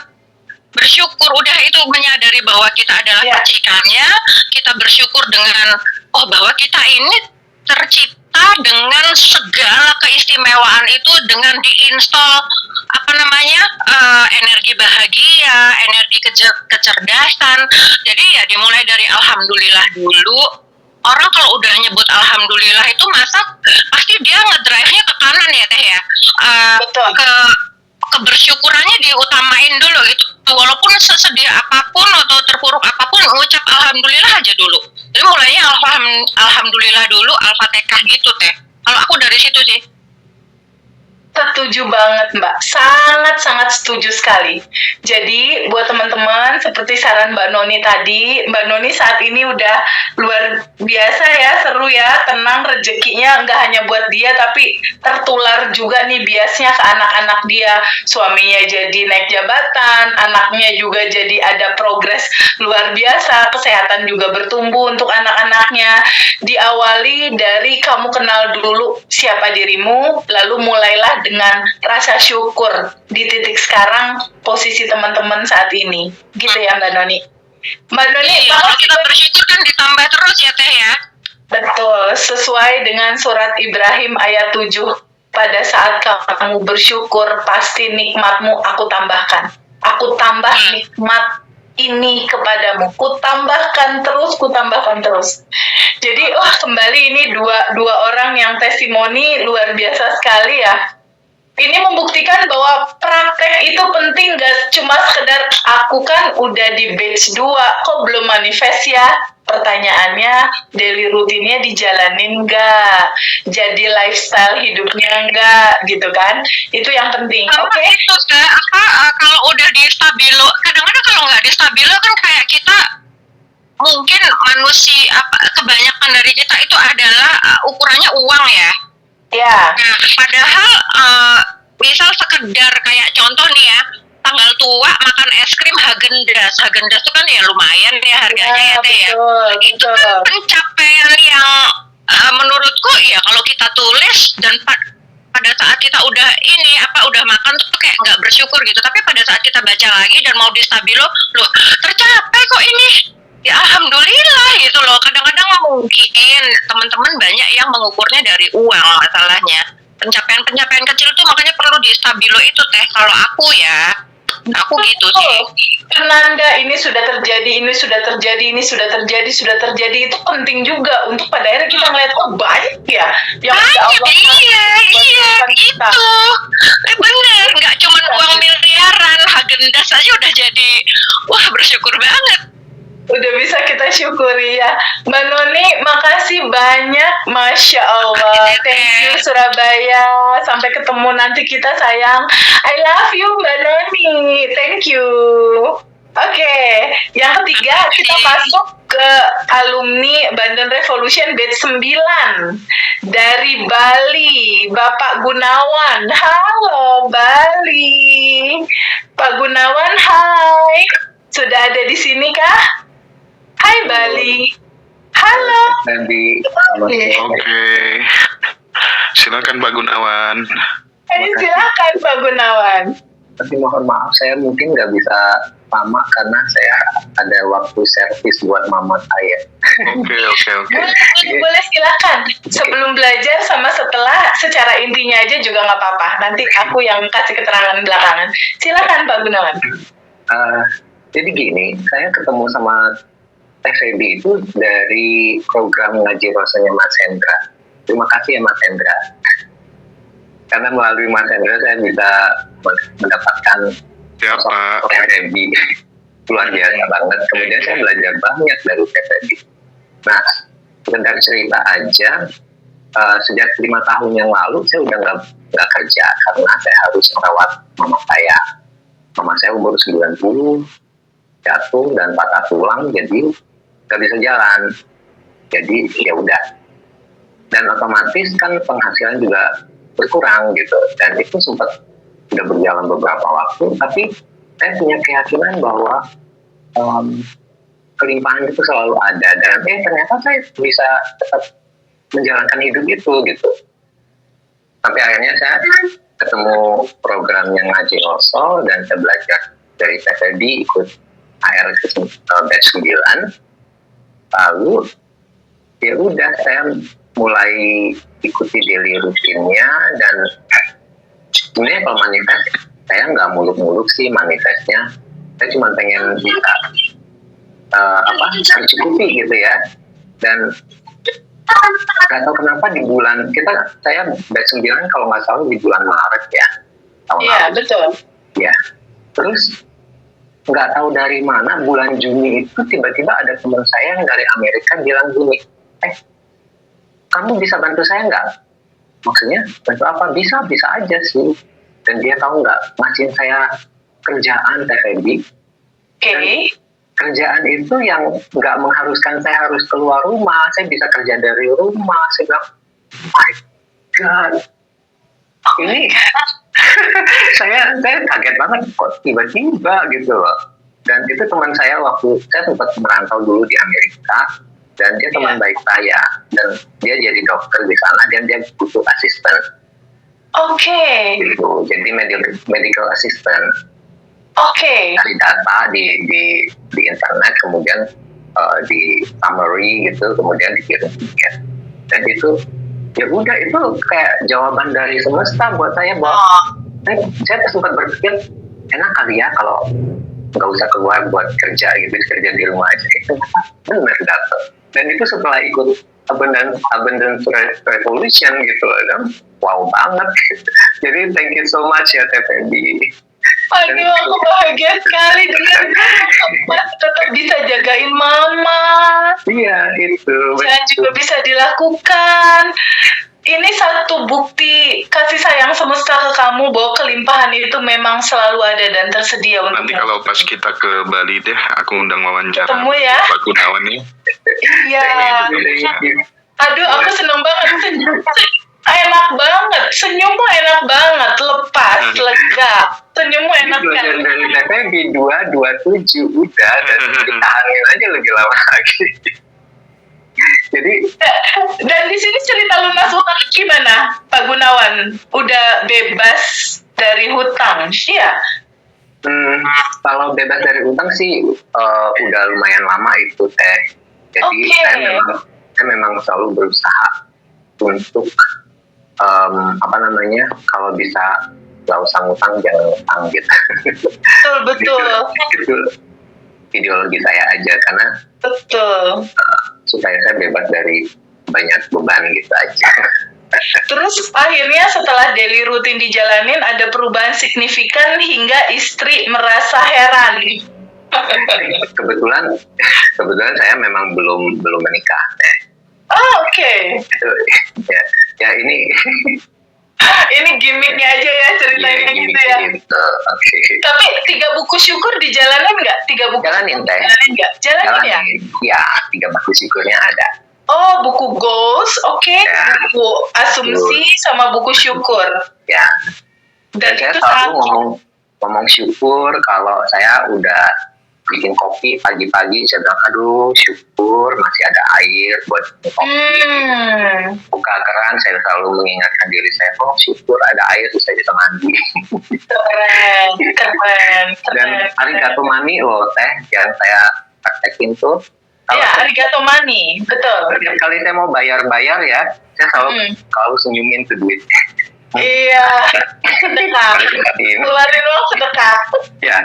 Bersyukur, udah itu menyadari bahwa kita adalah percikannya, kita bersyukur dengan bahwa kita ini tercipta dengan segala keistimewaan itu, dengan diinstal energi bahagia, energi kecerdasan. Jadi ya dimulai dari alhamdulillah dulu. Orang kalau udah nyebut alhamdulillah itu pasti dia ngedrive-nya ke kanan ya Teh ya. Kebersyukurannya diutamain dulu gitu. Walaupun sesedih apapun atau terpuruk apapun, ngucap alhamdulillah aja dulu. Jadi mulainya alhamdulillah dulu, Al-Fatihah gitu Teh. Kalau aku dari situ sih. Setuju banget Mbak, sangat setuju sekali. Jadi buat teman-teman seperti saran Mbak Noni tadi, Mbak Noni saat ini udah luar biasa ya, seru ya, tenang, rezekinya nggak hanya buat dia tapi tertular juga nih biasnya ke anak-anak dia. Suaminya jadi naik jabatan, anaknya juga jadi ada progres luar biasa, kesehatan juga bertumbuh untuk anak-anaknya. Diawali dari kamu kenal dulu siapa dirimu, lalu mulailah dengan rasa syukur di titik sekarang posisi teman-teman saat ini, gitu ya Mbak Noni. Mbak Noni, kalau kita bersyukur kan ditambah terus ya Teh ya. Betul, sesuai dengan surat Ibrahim ayat 7. Pada saat kamu bersyukur, pasti nikmatmu aku tambahkan. Aku tambah nikmat ini kepadamu, kutambahkan terus. Jadi, kembali ini dua orang yang testimoni luar biasa sekali ya. ini membuktikan bahwa praktek itu penting, gak cuma sekedar aku kan udah di batch 2, kok belum manifest ya? Pertanyaannya, daily rutinnya dijalanin nggak? Jadi lifestyle hidupnya nggak, gitu kan? Itu yang penting. Sama Oke? itu teh kalau udah di stabilo, kadang-kadang kalau nggak di stabilo kan kayak kita mungkin manusia kebanyakan dari kita itu adalah ukurannya uang ya. Ya. Nah, padahal misal sekedar kayak contoh nih ya, tanggal tua makan es krim Häagen-Dazs. Häagen-Dazs itu kan ya lumayan ya harganya ya teh ya. Itu kan pencapaian yang menurutku ya kalau kita tulis dan pada saat kita udah udah makan tuh kayak nggak bersyukur gitu. Tapi pada saat kita baca lagi dan mau di stabilo, loh tercapai kok ini. Ya alhamdulillah gitu loh. Kadang-kadang mungkin teman-teman banyak yang mengukurnya dari uang masalahnya. Pencapaian kecil tuh makanya perlu di stabilo itu teh. Kalau aku ya, aku gitu sih. Penanda ini sudah terjadi, ini sudah terjadi, ini sudah terjadi, sudah terjadi, itu penting juga untuk pada akhirnya kita ngeliat, oh banyak ya yang banyak, iya itu bener, nggak cuma uang miliaran, Häagen-Dazs aja udah jadi wah bersyukur banget. Udah bisa kita syukuri ya. Mbak Noni, makasih banyak. Masya Allah. Thank you Surabaya. Sampai ketemu nanti kita sayang. I love you Mbak Noni. Thank you. Oke, yang ketiga kita masuk ke alumni Bandung Revolution batch 9 dari Bali, Bapak Gunawan. Halo Bali. Pak Gunawan, hai. Sudah ada di sini kah? Hai Bali. Halo. Oke. Silakan Pak Gunawan. Silakan Pak Gunawan. Tapi mohon maaf, saya mungkin nggak bisa lama karena saya ada waktu servis buat mama saya. Oke. Boleh silakan. Sebelum belajar sama setelah, secara intinya aja juga nggak apa-apa. Nanti aku yang kasih keterangan belakangan. Silakan Pak Gunawan. Jadi gini, saya ketemu sama TVB itu dari program ngaji rasanya Mas Hendra. Terima kasih ya Mas Hendra. Karena melalui Mas Hendra saya bisa mendapatkan TVB. Luar biasa banget. Kemudian saya belajar banyak dari TVB. Nah, sebentar cerita aja. Sejak 5 tahun yang lalu saya udah nggak kerja karena saya harus merawat mama saya. Mama saya umur 90, jatuh dan patah tulang, jadi nggak bisa jalan. Jadi ya udah. Dan otomatis kan penghasilan juga berkurang gitu. Dan itu sempat sudah berjalan beberapa waktu, tapi saya punya keyakinan bahwa kelimpahan itu selalu ada. Dan ternyata saya bisa tetap menjalankan hidup itu gitu. Sampai akhirnya saya ketemu programnya Ngaji Rosso dan saya belajar dari TVB, ikut AR batch 9. Lalu ya udah saya mulai ikuti daily rutinnya dan sebenarnya kalau manifest saya nggak muluk-muluk sih manifestnya. Saya cuma pengen bisa tercukupi gitu ya. Dan nggak tahu kenapa di bulan saya batch 9 kalau nggak salah di bulan Maret ya tahun lalu. Iya betul. Ya, terus nggak tahu dari mana bulan Juni itu tiba-tiba ada teman saya yang dari Amerika bilang gini, kamu bisa bantu saya nggak? Maksudnya bantu apa? Bisa aja sih. Dan dia tahu nggak ngasih saya kerjaan TVB. Oke. Kerjaan itu yang nggak mengharuskan saya harus keluar rumah, saya bisa kerja dari rumah. Saya bilang, my God, ini saya kaget banget kok tiba-tiba gitu loh. Dan itu teman saya waktu saya sempat merantau dulu di Amerika, dan dia teman baik saya, dan dia jadi dokter di sana dan dia butuh asisten. Oke. Gitu, jadi medical assistant. Oke. Cari data di internet, kemudian di summary gitu, kemudian dikirim tiket. Dan itu ya udah, itu kayak jawaban dari semesta buat saya bahwa saya sempat berpikir enak kali ya kalau nggak usah keluar buat kerja gitu, kerja di rumah aja. Itu benar dapet. Dan itu setelah ikut Abundance Revolution gitu, dan wow banget gitu. Jadi thank you so much ya Teh Febi. Aduh, aku bahagia sekali dengan Mas tetap bisa jagain mama. Iya itu. Dan juga bisa dilakukan. Ini satu bukti kasih sayang semesta ke kamu bahwa kelimpahan itu memang selalu ada dan tersedia untuk Nanti kalau pas kita ke Bali deh, aku undang wawancara. Ketemu ya. Pak Gunawan nih. Iya. Thank you. Aduh, aku seneng banget. Enak banget. Senyummu enak banget. Lepas, lega. Senyummu enak Belajar banget. dari Teh Febi 227 udah dan kita hamil aja lebih lama lagi. Jadi Dan di sini cerita lunas utang gimana, Pak Gunawan? Udah bebas dari hutang, iya? kalau bebas dari utang sih udah lumayan lama itu Teh. Jadi Oke. saya memang selalu berusaha untuk kalau bisa nggak usah ngutang jangan ngutang gitu. Betul. Itu ideologi saya aja karena Betul. supaya saya bebas dari banyak beban gitu aja. Terus akhirnya setelah daily rutin dijalanin ada perubahan signifikan hingga istri merasa heran. kebetulan saya memang belum menikah. Oh, oke. Ya ini Ini gimmicknya aja ya ceritanya gitu ya. gitu. Oke. Tapi 3 buku syukur dijalanin nggak? 3 buku Jalanin Teh. jalanin nggak? Jalanin ya? Ya 3 buku syukurnya ada. Oh, buku goals, oke. Ya. Buku asumsi sama buku syukur. Ya. Dan saya itu selalu ngomong syukur kalau saya udah bikin kopi pagi-pagi, saya bilang aduh syukur masih ada air buat bikin kopi. Buka keran saya selalu mengingatkan diri saya, oh syukur ada air terus saya bisa mandi. keren. Dan arigato mani loh Teh yang saya praktekin tuh. Ya, arigato money, betul. Setiap kali saya mau bayar ya, saya selalu senyumin tuh duit. Iya, sedekah. Keluarin uang sedekah. Ya.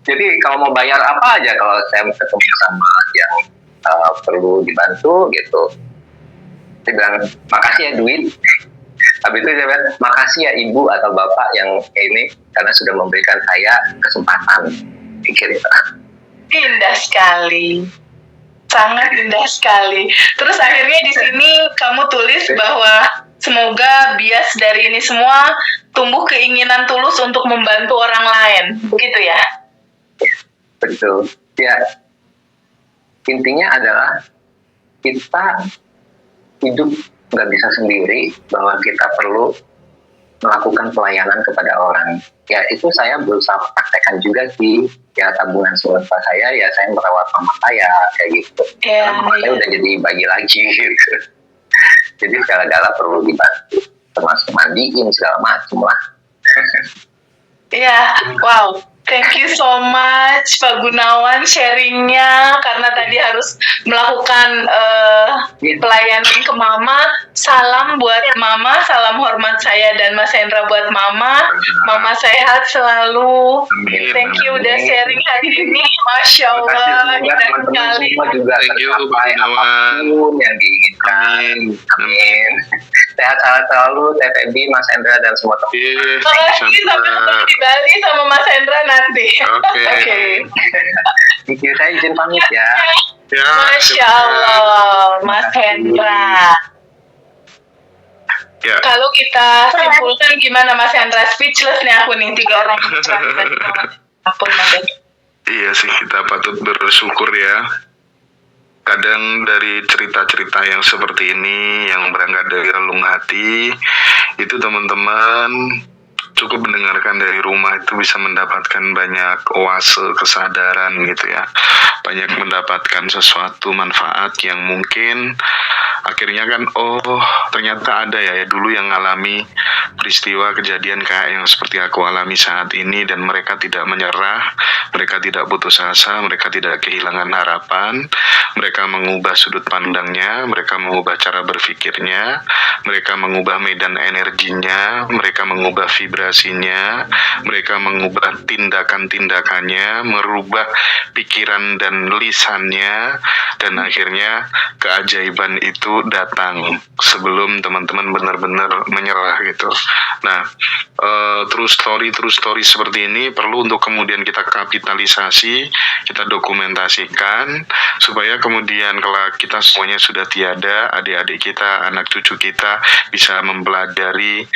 Jadi kalau mau bayar apa aja, kalau saya ketemu sama yang perlu dibantu gitu, saya bilang makasih ya duit. Habis itu saya bilang makasih ya ibu atau bapak yang ini karena sudah memberikan saya kesempatan. Pikir itu. Indah sekali. Sangat indah sekali. Terus akhirnya di sini kamu tulis bahwa semoga bias dari ini semua tumbuh keinginan tulus untuk membantu orang lain. Begitu ya? Betul. Ya. Intinya adalah kita hidup nggak bisa sendiri, bahwa kita perlu melakukan pelayanan kepada orang. Ya itu saya berusaha praktekkan juga di tabungan swasta saya, ya saya merawat mama saya kayak gitu. Karena mama saya udah jadi bayi lagi gitu. Jadi segala-gala perlu dibantu, termasuk mandiin segala macam lah. Iya, wow. Thank you so much Pak Gunawan sharingnya, karena tadi harus melakukan pelayanan ke Mama. Salam buat Mama, salam hormat saya dan Mas Hendra buat Mama. Mama sehat selalu. Thank you udah sharing hari ini, Masya Allah. Terima kasih teman-teman semua juga tercapai apapun yang diinginkan. Amin. Sehat-sehat selalu Teh Febi, Mas Hendra dan semua teman. Terima kasih, sampai ketemu di Bali sama Mas Hendra nanti. Oke. Thank you, saya izin pamit ya. Ya, Masya Allah, Mas Hendra. Ya. Kalau kita simpulkan gimana Mas Hendra? Speechless nih aku nih, 3 orang. Ampun Mas Hendra. Iya sih, kita patut bersyukur ya. Kadang dari cerita-cerita yang seperti ini, yang berangkat dari relung hati, itu teman-teman cukup mendengarkan dari rumah itu bisa mendapatkan banyak oase kesadaran gitu ya. Banyak mendapatkan sesuatu manfaat yang mungkin akhirnya kan, oh ternyata ada ya dulu yang ngalami peristiwa kejadian kayak yang seperti aku alami saat ini, dan mereka tidak menyerah, mereka tidak putus asa, mereka tidak kehilangan harapan, mereka mengubah sudut pandangnya, mereka mengubah cara berpikirnya, mereka mengubah medan energinya, mereka mengubah vibrasinya, mereka mengubah tindakan-tindakannya, merubah pikiran dan lisannya, dan akhirnya keajaiban itu itu datang sebelum teman-teman benar-benar menyerah gitu. Nah, true story seperti ini perlu untuk kemudian kita kapitalisasi, kita dokumentasikan, supaya kemudian kalau kita semuanya sudah tiada, adik-adik kita, anak cucu kita bisa mempelajari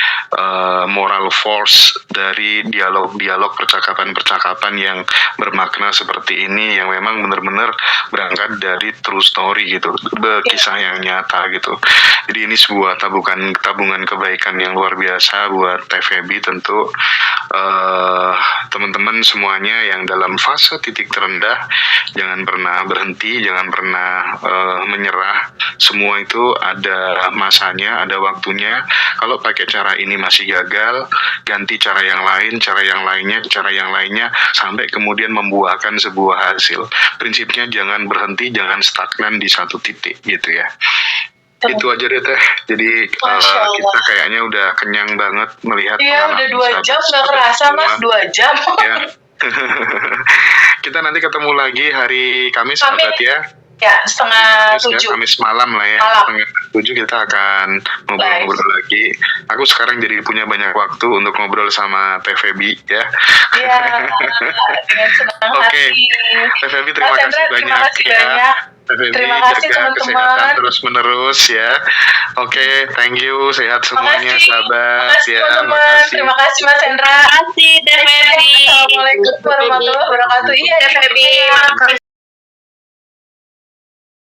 moral force dari dialog-dialog, percakapan-percakapan yang bermakna seperti ini, yang memang benar-benar berangkat dari true story gitu, kisah yang nyata gitu. Jadi ini sebuah tabungan kebaikan yang luar biasa buat TVB tentu. Teman-teman semuanya yang dalam fase titik terendah, jangan pernah berhenti, jangan pernah menyerah. Semua itu ada masanya, ada waktunya. Kalau pakai cara ini masih gagal, ganti cara yang lain, cara yang lainnya, sampai kemudian membuahkan sebuah hasil. Prinsipnya jangan berhenti, jangan stagnan di satu titik gitu ya. Itu aja deh Teh. Jadi kita kayaknya udah kenyang banget melihat. Iya, udah 2 jam, nggak kerasa Mas, 2 jam. Ya. Kita nanti ketemu lagi hari Kamis, sahabat ya. Ya, setengah 7. Kamis malam lah ya. Setengah 7 kita akan ngobrol-ngobrol lagi. Aku sekarang jadi punya banyak waktu untuk ngobrol sama TVB ya. Iya, dengan senang hati. TVB terima kasih banyak ya. TVB Terima kasih jaga teman-teman. kesehatan terus-menerus ya. Oke, thank you, sehat semuanya sahabat ya. Teman-teman. Terima kasih Mas Hendra. Terima kasih TVB. Assalamualaikum warahmatullahi wabarakatuh. Iya, TVB.